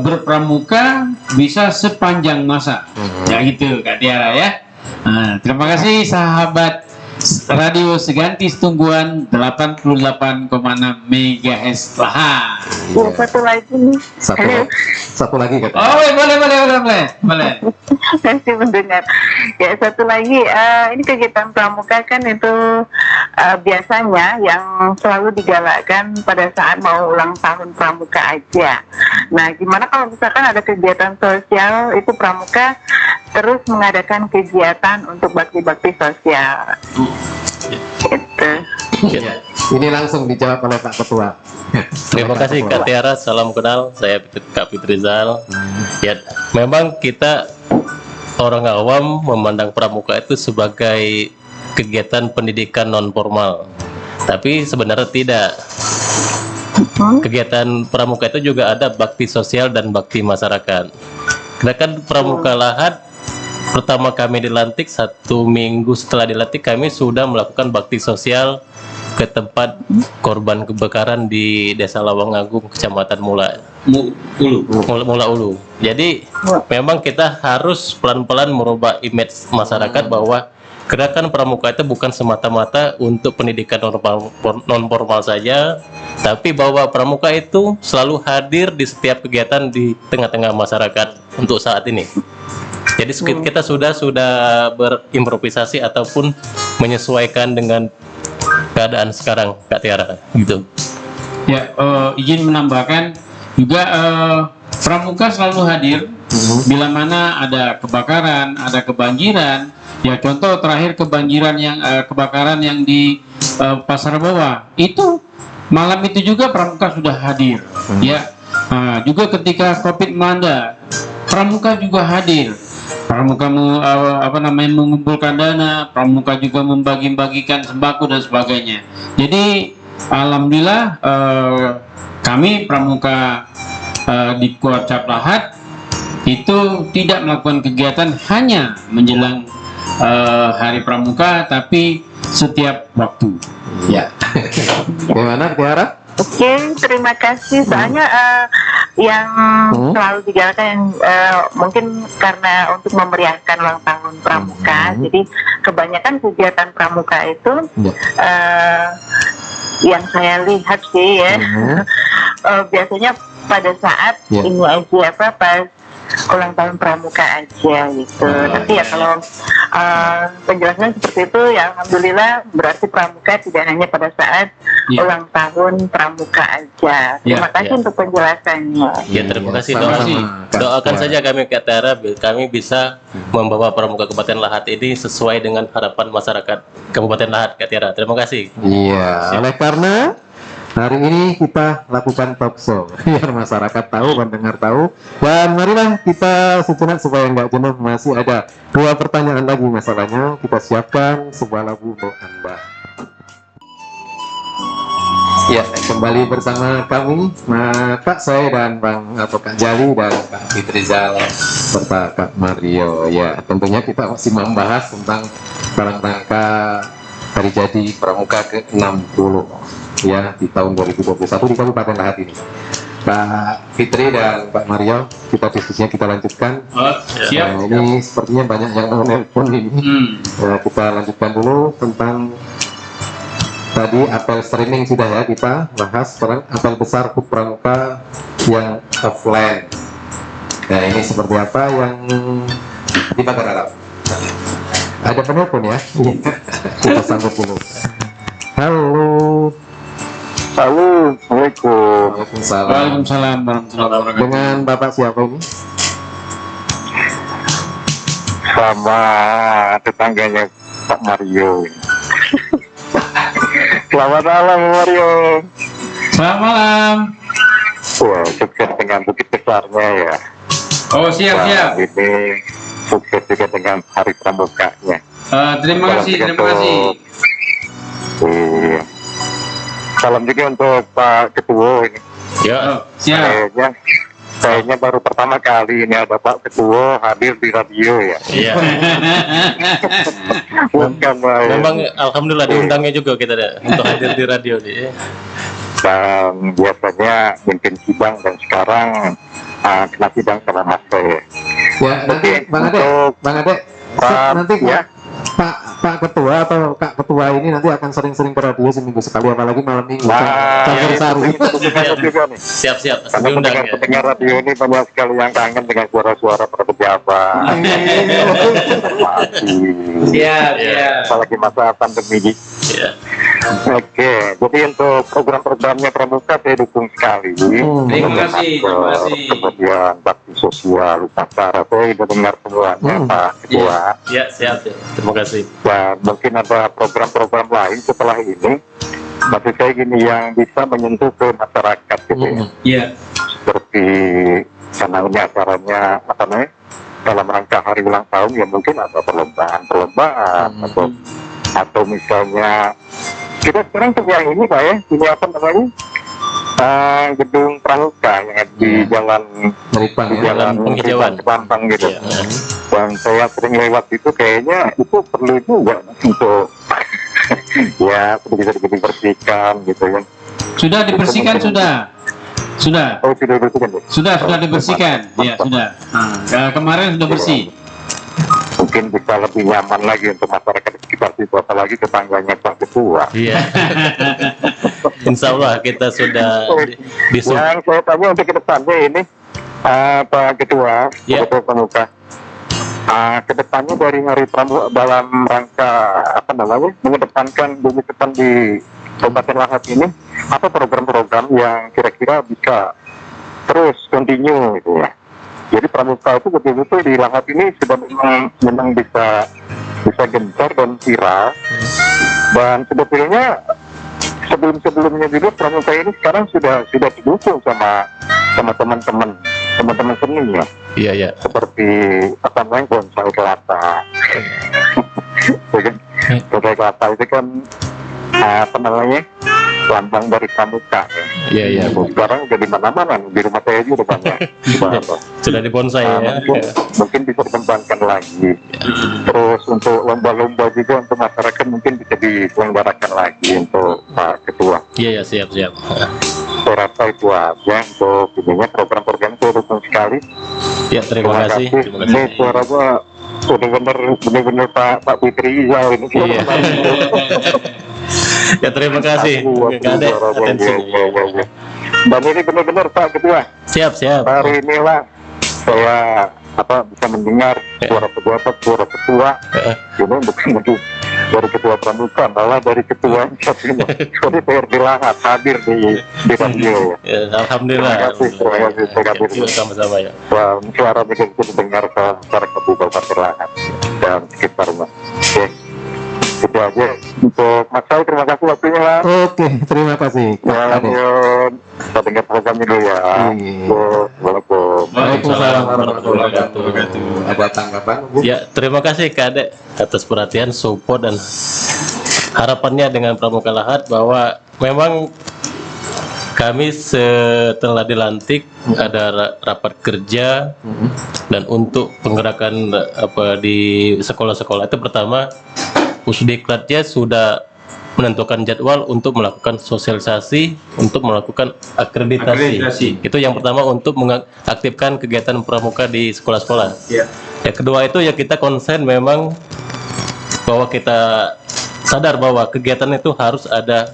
berpramuka bisa sepanjang masa, ya gitu Kak Tiara ya. Nah, terima kasih sahabat Radio Segantis Tungguan 88,6 MHz lah. Ya, satu lagi nih. Halo. Satu lagi kata. Oh, boleh. Masih mendengar. Ya, satu lagi, ini kegiatan pramuka kan itu biasanya yang selalu digalakkan pada saat mau ulang tahun pramuka aja. Nah, gimana kalau misalkan ada kegiatan sosial, itu pramuka terus mengadakan kegiatan untuk bakti-bakti sosial. Gitu. Ini langsung dijawab oleh Pak Ketua. Terima kasih Kak Tiara, salam kenal. Saya Kak Fitrizal. Ya, memang kita orang awam memandang pramuka itu sebagai kegiatan pendidikan non formal. Tapi sebenarnya tidak. Kegiatan pramuka itu juga ada bakti sosial dan bakti masyarakat. Karena kan pramuka Lahat pertama kami dilantik, 1 minggu setelah dilantik kami sudah melakukan bakti sosial ke tempat korban kebakaran di Desa Lawang Agung, Kecamatan Mula Ulu. Jadi memang kita harus pelan-pelan merubah image masyarakat bahwa gerakan pramuka itu bukan semata-mata untuk pendidikan non formal saja, tapi bahwa pramuka itu selalu hadir di setiap kegiatan di tengah-tengah masyarakat untuk saat ini. Jadi kita sudah berimprovisasi ataupun menyesuaikan dengan keadaan sekarang, Kak Tiara, gitu. Ya, izin menambahkan juga pramuka selalu hadir bila mana ada kebakaran, ada kebanjiran. Ya, contoh terakhir kebanjiran yang kebakaran yang di Pasar Bawah, itu malam itu juga pramuka sudah hadir. Ya, juga ketika COVID melanda, pramuka juga hadir. Pramuka mengumpulkan dana, pramuka juga membagi-bagikan sembako dan sebagainya. Jadi alhamdulillah kami pramuka di Kuarcap Lahat itu tidak melakukan kegiatan hanya menjelang Hari Pramuka, tapi setiap waktu. Ya. Bagaimana Tiara? Oke, terima kasih. Soalnya yang selalu digalakan mungkin karena untuk memeriahkan ulang tahun pramuka, jadi kebanyakan kegiatan pramuka itu yang saya lihat sih ya, biasanya pada saat ini aja pas ulang tahun pramuka aja gitu. Tapi ya kalau penjelasan seperti itu ya alhamdulillah, berarti pramuka tidak hanya pada saat ulang tahun pramuka aja. Terima kasih untuk penjelasannya. Ya, terima kasih. Sama-sama. Doakan saja kami Kak Tiara, kami bisa membawa pramuka Kabupaten Lahat ini sesuai dengan harapan masyarakat Kabupaten Lahat, Kak Tiara. Terima kasih. Iya, oleh karena hari ini kita lakukan talk show biar masyarakat tahu, pendengar tahu. Dan marilah kita sejenak supaya nggak jenuh, masih ada 2 pertanyaan lagi masalahnya. Kita siapkan sebuah lagu untuk Anda. Ya, kembali bersama kami, Kak saya dan Kak Jali dan Kak Fitrizal serta Kak Mario. Ya, tentunya kita masih membahas tentang dalam rangka hari jadi Pramuka ke-60 ya di tahun 2021 di Kabupaten Lahat ini. Pak Fitri dan Pak Mario, kita lanjutkan. Siap. Ini sepertinya banyak yang mau nelpon ini. Kita lanjutkan dulu tentang tadi apel streaming sudah ya kita bahas. Sekarang apel besar HUT Pramuka yang offline. Nah ini seperti apa yang dibakar dalam? Ada penelpon ya? Kita sambut dulu. Halo. Assalamualaikum. Waalaikumsalam. Waalaikumsalam warahmatullahi wabarakatuh. Dengan Bapak siapa ini? Sama tetangganya Pak Mario. Selamat malam Mario. Selamat malam. Wah, sukses dengan bukit besarnya ya. Oh siap. Ini sukses juga dengan hari pramukanya. Terima kasih. Iya. Salam juga untuk Pak Ketua ini. Ya, Siap. Kayaknya baru pertama kali ini ada Pak Ketua hadir di radio ya. iya. Bukan Memang alhamdulillah diundangnya juga kita untuk hadir di radio nih. dan biasanya mimpin sidang dan sekarang kena sidang sama Mas saya. Ya, nanti Bang Ade, Pak, nanti ya. Pak Ketua atau Kak Ketua ini nanti akan sering-sering ke radio seminggu sekali, apalagi malam minggu. Nah, Campur ya, sari. itu juga nih. Siap, Karena diundang ya. pendengar radio ini banyak sekali yang kangen dengan suara-suara para pejabat. Siap. Apalagi masa pandemi ini. Iya. Oke, jadi untuk program-programnya Pramuka saya dukung sekali. Terima kasih. Kemudian bakti sosial, upacara, saya sudah dengar semuanya Pak Ketua. Ya, siap. Terima kasih. Dan mungkin ada program-program lain setelah ini. Maksud saya gini yang bisa menyentuh ke masyarakat gitu ya. Iya. Seperti karena ini acaranya apa namanya dalam rangka hari ulang tahun ya mungkin ada perlombaan atau misalnya kita sekarang punya ini Pak ya, ini apa namanya gedung Pramuka yang ada di jalan Meripang ya. Jalan Penghijauan. Pampang gitu. Iya. Dan saya sering lewat itu kayaknya itu perlu juga untuk ya sedikit dibersihkan gitu ya. Sudah dibersihkan sudah. Oh sudah dibersihkan ya? Sudah dibersihkan. Ya sudah. Kemarin sudah bersih. Mungkin bisa lebih nyaman lagi untuk masyarakat di sekitar situ, apalagi tetangganya Pak Ketua. Iya. Insya Allah kita sudah besok. Yang saya tanya untuk ke depannya ini Pak Ketua, Ya. Ketua Pramuka, ke depannya dari hari Pramuka dalam rangka apa namanya mengedepankan bumi depan di Kabupaten Lahat ini, apa program-program yang kira-kira bisa terus continue gitu ya. Jadi Pramuka itu betul-betul di Lahat ini sudah memang bisa gencar dan viral. Dan sebetulnya sebelumnya juga Pramuka ini sekarang sudah didukung sama teman-teman seni ya. Iya. Seperti apa namanya bonsai kelapa. Bonsai kelapa itu kan apa namanya lambang dari Pramuka ya. Iya. Sekarang udah di mana-mana, di rumah saya juga udah banyak. Sudah dibonsai ya. Mungkin bisa dikembangkan lagi. Terus untuk lomba-lomba juga untuk masyarakat mungkin bisa diselenggarakan lagi untuk Pak Ketua. Iya, siap. Saya rasa itu aja untuk ininya program-program itu dukung sekali. Ya, terima kasih. Ini suara gua bener-bener Pak Fitri Izal ini. Iya. Ya, terima kasih. Kadek atensinya. Dan ini benar-benar Pak Ketua. Siap. Hari inilah saya bisa mendengar suara pejabat, suara ketua. Ini bukan dari ketua Pramuka, malah dari ketua ini. Jadi PRD Lahat hadir di radio. Ya, alhamdulillah. Terima kasih. Sama-sama ya. Wah, suara juga bisa didengar ke masyarakat di Kabupaten Lahat dan sekitarnya. Oke. Itu aja untuk Mas Sal, terima kasih waktunya Mas. Oke, terima kasih. Ya, kita dengar programnya dulu ya. Waalaikumsalam. Waalaikumsalam warahmatullahi wabarakatuh. Ada tanggapan, Bu? Ya, terima kasih Kadek atas perhatian, support dan harapannya dengan Pramuka Lahat bahwa memang kami setelah dilantik ada rapat kerja dan untuk penggerakan di sekolah-sekolah itu pertama Pusdiklatnya sudah menentukan jadwal untuk melakukan sosialisasi, untuk melakukan akreditasi. Itu yang pertama untuk mengaktifkan kegiatan pramuka di sekolah-sekolah. Yang kedua itu ya kita konsen memang bahwa kita sadar bahwa kegiatan itu harus ada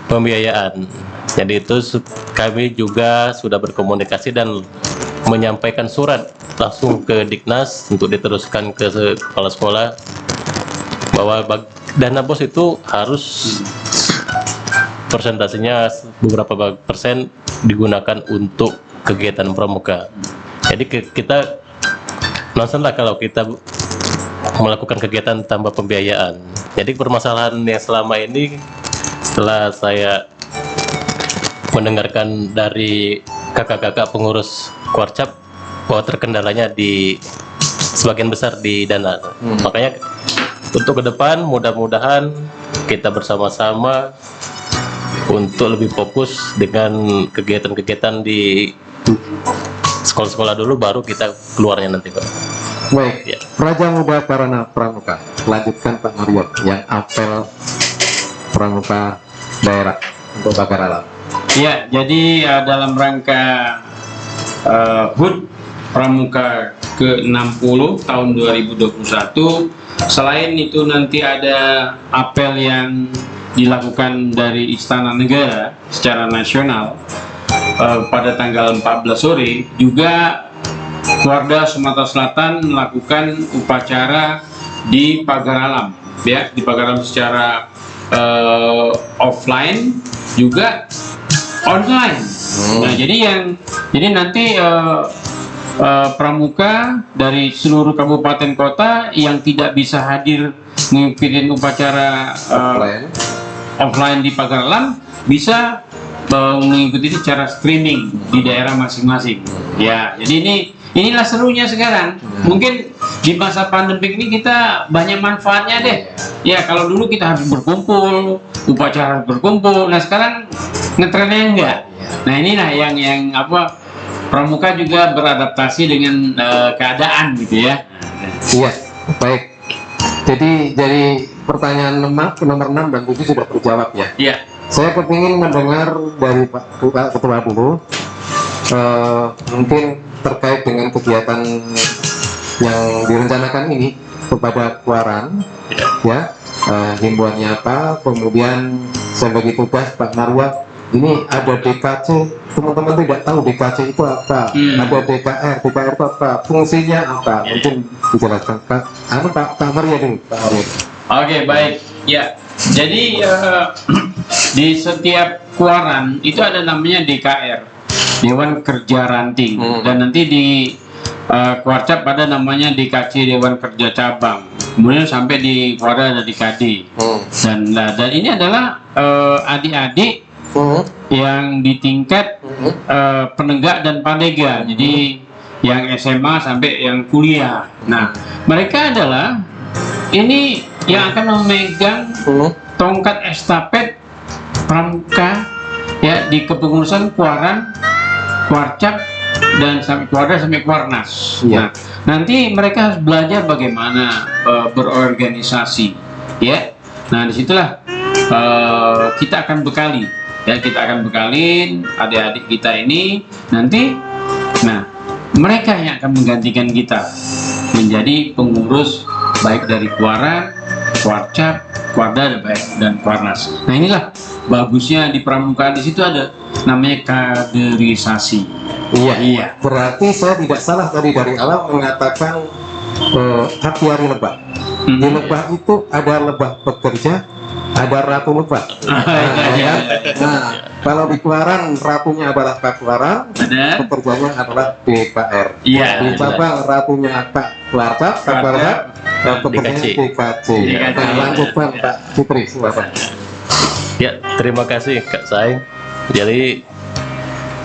pembiayaan. Jadi itu kami juga sudah berkomunikasi dan menyampaikan surat langsung ke Diknas untuk diteruskan ke kepala sekolah bahwa dana BOS itu harus persentasenya beberapa persen digunakan untuk kegiatan pramuka. Jadi kita nonsenlah kalau kita melakukan kegiatan tanpa pembiayaan. Jadi permasalahan yang selama ini setelah saya mendengarkan dari kakak-kakak pengurus Kuarcap bahwa terkendalanya di sebagian besar di dana. Makanya untuk ke depan mudah-mudahan kita bersama-sama untuk lebih fokus dengan kegiatan-kegiatan di sekolah-sekolah dulu, baru kita keluarnya nanti, Pak. Baik, Ya. Raja Muda Karana Pramuka, lanjutkan Pak Mario yang apel pramuka daerah untuk Pagar Alam. Ya, jadi dalam rangka HUT Pramuka ke-60 tahun 2021, selain itu nanti ada apel yang dilakukan dari Istana Negara secara nasional pada tanggal 14 sore, juga Warda Sumatera Selatan melakukan upacara di Pagar Alam, ya, di Pagar Alam secara offline juga online. Nah, jadi nanti pramuka dari seluruh kabupaten kota yang tidak bisa hadir mengikuti upacara offline di Pagar Alam bisa mengikuti secara streaming di daerah masing-masing. Ya, jadi inilah serunya sekarang. Mungkin di masa pandemi ini kita banyak manfaatnya deh. Ya, kalau dulu kita harus berkumpul, upacara harus berkumpul. Nah, sekarang ngetrennya enggak. Nah, inilah yang apa, pramuka juga beradaptasi dengan keadaan gitu ya. Iya, baik. Jadi dari pertanyaan nomor 6 dan 7 sudah terjawab ya. Iya. Saya kepingin mendengar dari Pak Ketua dulu, mungkin terkait dengan kegiatan yang direncanakan ini kepada Kuaran, ya, himbauannya apa, kemudian sebagai tugas Pak Marwa, ini ada DKC, teman-teman tidak tahu DKC itu apa, ada DKR itu apa, fungsinya apa, mungkin dijelaskan Pak Marwa dulu, Pak Marwa. Oke, baik. Ya, jadi di setiap Kuaran itu ada namanya DKR, Dewan Kerja Ranting, dan nanti di Kuarcap ada namanya DKC, Dewan Kerja Cabang. Kemudian sampai di Kuarda ada DKD. Dan ini adalah adik-adik yang di tingkat penegak dan padega. Jadi yang SMA sampai yang kuliah. Nah, mereka adalah ini yang akan memegang tongkat estafet pramuka ya di kepengurusan Kuaran, Kuarcap, dan sampai Kuarda sampai Kuarnas. Ya. Nah, nanti mereka harus belajar bagaimana berorganisasi, ya. Nah, disitulah kita akan bekali, ya, kita akan bekalin adik-adik kita ini nanti. Nah, mereka yang akan menggantikan kita menjadi pengurus baik dari Kuaran, Kuarcap, Kuarda, dan Kuarnas. Nah, inilah bagusnya di pramuka, di situ ada namanya kaderisasi. Iya. Berarti saya tidak salah tadi dari awal mengatakan Aktuari Lebah. Di Lebah itu ada lebah pekerja, ada ratu lebah. Nah, kalau di Kuaran ratunya adalah Pak Kuaran, pekerjanya adalah DKR. Iya. Di Cabang ratunya Pak Kuarcap, Pak Kuarcap, pekerjanya DKC. Nah, lanjutkan Pak Fitri, silakan. Ya, terima kasih Kak Saing. Jadi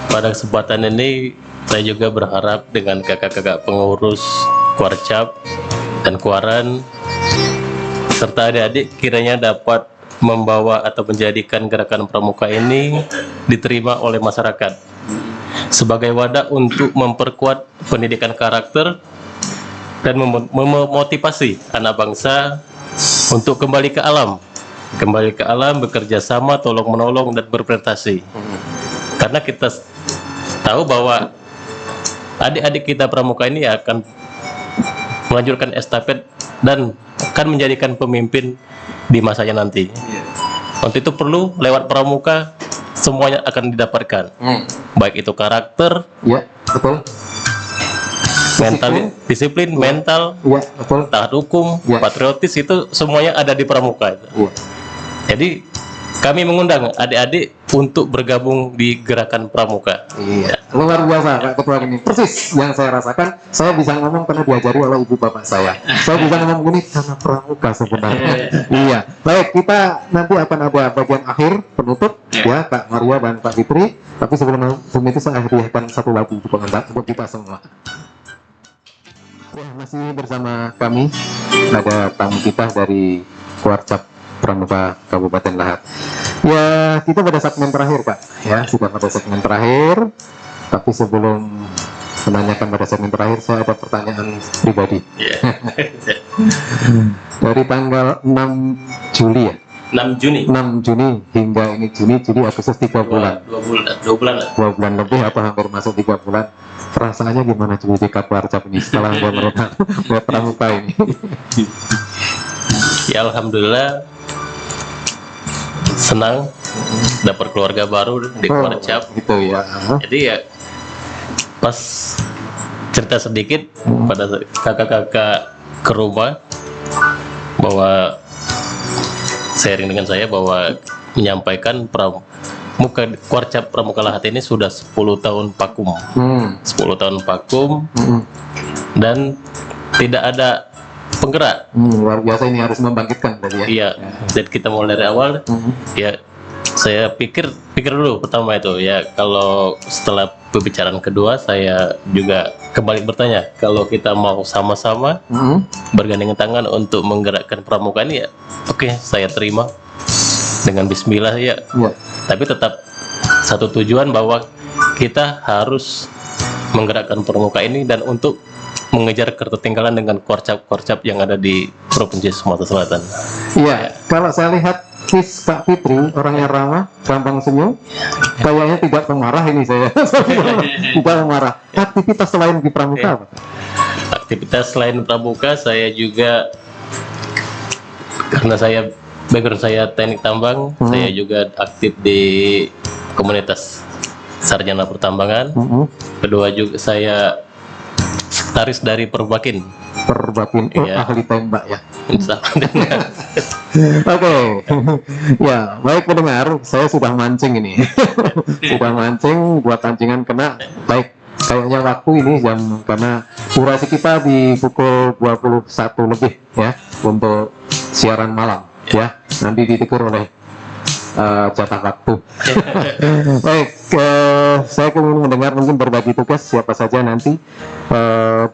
pada kesempatan ini saya juga berharap dengan kakak-kakak pengurus Kuarcap dan Kuaran serta adik-adik kiranya dapat membawa atau menjadikan gerakan pramuka ini diterima oleh masyarakat sebagai wadah untuk memperkuat pendidikan karakter dan memotivasi anak bangsa untuk kembali ke alam, bekerja sama, tolong menolong dan berprestasi. Karena kita tahu bahwa adik-adik kita pramuka ini akan melanjutkan estafet dan akan menjadikan pemimpin di masanya nanti. Untuk itu perlu lewat pramuka semuanya akan didapatkan, baik itu karakter, Ya, betul. mental, disiplin, mental, Ya, betul. taat hukum, Ya. patriotis, itu semuanya ada di pramuka. Ya. Jadi kami mengundang adik-adik untuk bergabung di gerakan pramuka. Iya, luar biasa Pak Ketua ini. Persis yang saya rasakan. Saya bisa ngomong karena diajari oleh ibu bapak saya. Saya bisa ngomong gini karena pramuka sebenarnya. Iya. Baik, kita nanti akan ada bagian akhir penutup ya Kak Maria dan Pak Fitri. Tapi sebelum itu saya hadiahkan satu lagu untuk kita semua. Ya, masih bersama kami ada tamu kita dari Kuarcap Pramuka Kabupaten Lahat. Ya, kita pada segmen terakhir Pak. Ya, sudah pada segmen terakhir. Tapi sebelum menanyakan pada segmen terakhir, saya ada pertanyaan pribadi. Dari tanggal 6 Juli ya, 6 Juni. 6 Juni hingga ini Juni, Juli, Agustus 3 bulan. 2 bulan lah. 2 bulan lebih atau hampir masuk 3 bulan. Perasaannya gimana Juli di Kuarcap ini setelah menerapkan buat pramuka ini? Ya alhamdulillah senang dapat keluarga baru di Kuarcap. Gitu ya. Jadi ya pas cerita sedikit pada kakak-kakak ke rumah bahwa sharing dengan saya bahwa menyampaikan Kuarcap Pramuka Lahat ini sudah 10 tahun vakum. 10 tahun vakum dan tidak ada penggerak. Luar biasa, ini harus membangkitkan tadi ya. Iya, dan kita mulai dari awal. Ya, saya pikir dulu pertama itu ya, kalau setelah pembicaraan kedua saya juga kembali bertanya, kalau kita mau sama-sama bergandengan tangan untuk menggerakkan pramuka ini ya, oke, saya terima dengan bismillah ya. Tapi tetap satu tujuan bahwa kita harus menggerakkan pramuka ini dan untuk mengejar ketertinggalan dengan Kuarcap yang ada di Provinsi Sumatera Selatan. Iya, kalau saya lihat Kis Kak Fitri, orangnya ramah, gampang senyum, kayaknya tidak pemarah ini saya. Tidak pemarah. Aktivitas selain di pramuka apa? Aktivitas selain pramuka, saya juga, karena background saya teknik tambang, saya juga aktif di komunitas sarjana pertambangan. Kedua juga saya sekretaris dari Perbakin. Iya. Ahli tembak ya. Oke. Oke. Ya, baik pendengar, saya sudah mancing ini. Sudah mancing buat pancingan kena. Baik, kayaknya waktu ini jam, karena durasi kita di pukul 21 lebih ya untuk siaran malam ya. Nanti ditegur oleh jatah waktu. Baik, saya ingin mendengar mungkin berbagi tugas siapa saja nanti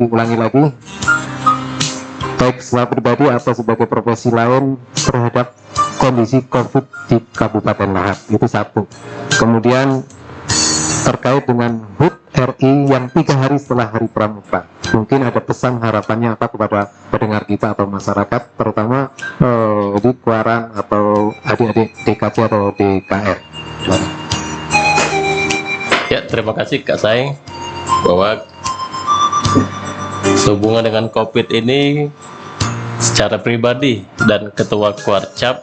diulangi lagi, baik secara pribadi atau sebagai profesi lain terhadap kondisi COVID di Kabupaten Lahat. Itu satu. Kemudian terkait dengan HUT RI yang 3 hari setelah Hari Pramuka, mungkin ada pesan harapannya apa kepada pendengar kita atau masyarakat, terutama di Kuaran atau adik-adik DKC atau DKR. Ya, terima kasih Kak Saeng, bahwa sehubungan dengan COVID ini secara pribadi dan Ketua Kuarcap,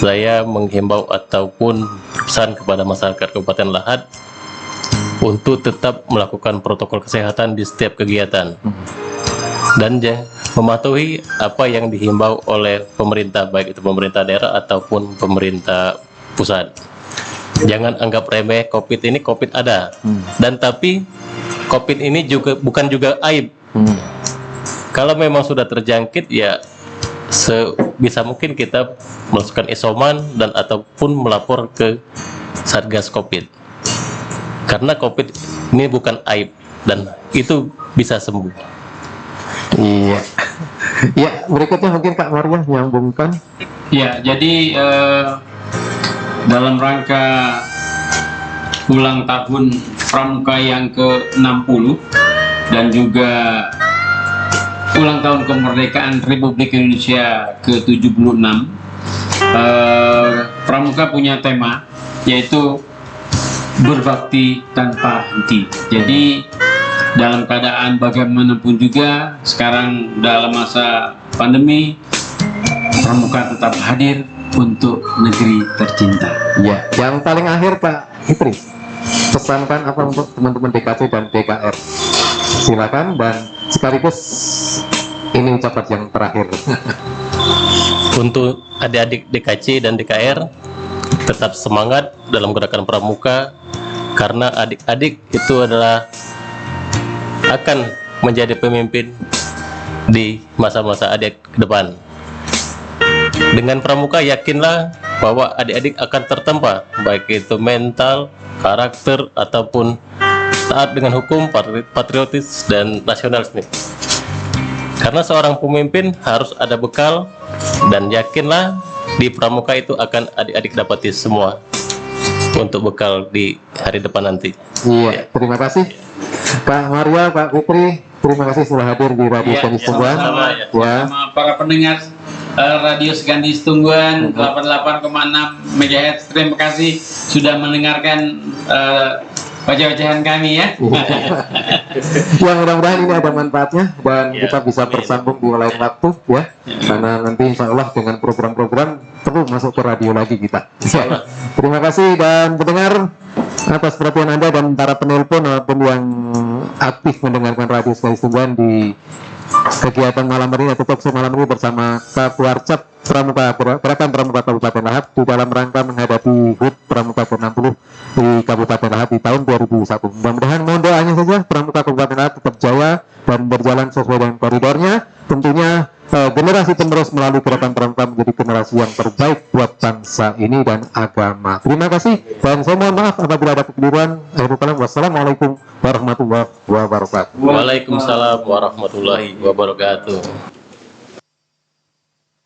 saya menghimbau ataupun pesan kepada masyarakat Kabupaten Lahat untuk tetap melakukan protokol kesehatan di setiap kegiatan dan mematuhi apa yang dihimbau oleh pemerintah, baik itu pemerintah daerah ataupun pemerintah pusat. Jangan anggap remeh COVID ini. COVID ada, dan tapi COVID ini juga bukan juga aib. Kalau memang sudah terjangkit, ya sebisa mungkin kita melakukan isoman dan ataupun melapor ke Satgas COVID, karena COVID ini bukan aib dan itu bisa sembuh. Iya. Ya, berikutnya mungkin Kak Maria nyambungkan Ya, jadi dalam rangka ulang tahun Pramuka yang ke-60 dan juga ulang tahun kemerdekaan Republik Indonesia ke-76, Pramuka punya tema yaitu berbakti tanpa henti. Jadi dalam keadaan bagaimanapun juga sekarang dalam masa pandemi, Pramuka tetap hadir untuk negeri tercinta. Ya, yang paling akhir Pak Fitri, pesankan apa untuk teman-teman DKC dan DKR? Silakan, dan sekaligus ini ucapan yang terakhir. Untuk adik-adik DKC dan DKR, tetap semangat dalam gerakan Pramuka, karena adik-adik itu adalah akan menjadi pemimpin di masa-masa adik ke depan. Dengan Pramuka, yakinlah bahwa adik-adik akan tertempa, baik itu mental, karakter, ataupun taat dengan hukum, patriotis, dan nasionalisme. Karena seorang pemimpin harus ada bekal, dan yakinlah di Pramuka itu akan adik-adik dapati semua untuk bekal di hari depan nanti. Iya, terima kasih Pak Maria, Pak Fitri, terima kasih sudah hadir di Radio Segandis Tungguan. Sama para pendengar Radio Segandis Tungguan 88,6 MHz. Terima kasih sudah mendengarkan wajah-wajahan kami ya. Ya, mudah-mudahan ini ada manfaatnya dan kita bisa bersambung di lain waktu ya. Karena nanti insya Allah dengan program-program perlu masuk ke radio lagi kita. Terima kasih dan pendengar atas perhatian Anda dan para penelpon maupun yang aktif mendengarkan Radio Segandis Tungguan di kegiatan malam hari atau talkshow malam ini bersama Kapwarcap Pramuka, Gerakan Pramuka Kabupaten Lahap di dalam rangka menghadapi HUT Pramuka ke-60 di Kabupaten Lahap di tahun 2001. Mudah-mudahan mohon doanya saja Pramuka Kabupaten Lahap tetap jaya dan berjalan sesuai dengan koridornya. Tentunya generasi penerus melalui Gerakan Pramuka menjadi generasi yang terbaik buat bangsa ini dan agama. Terima kasih dan saya mohon maaf apabila ada kekeliruan. Wassalamualaikum warahmatullahi wabarakatuh. Waalaikumsalam warahmatullahi wabarakatuh.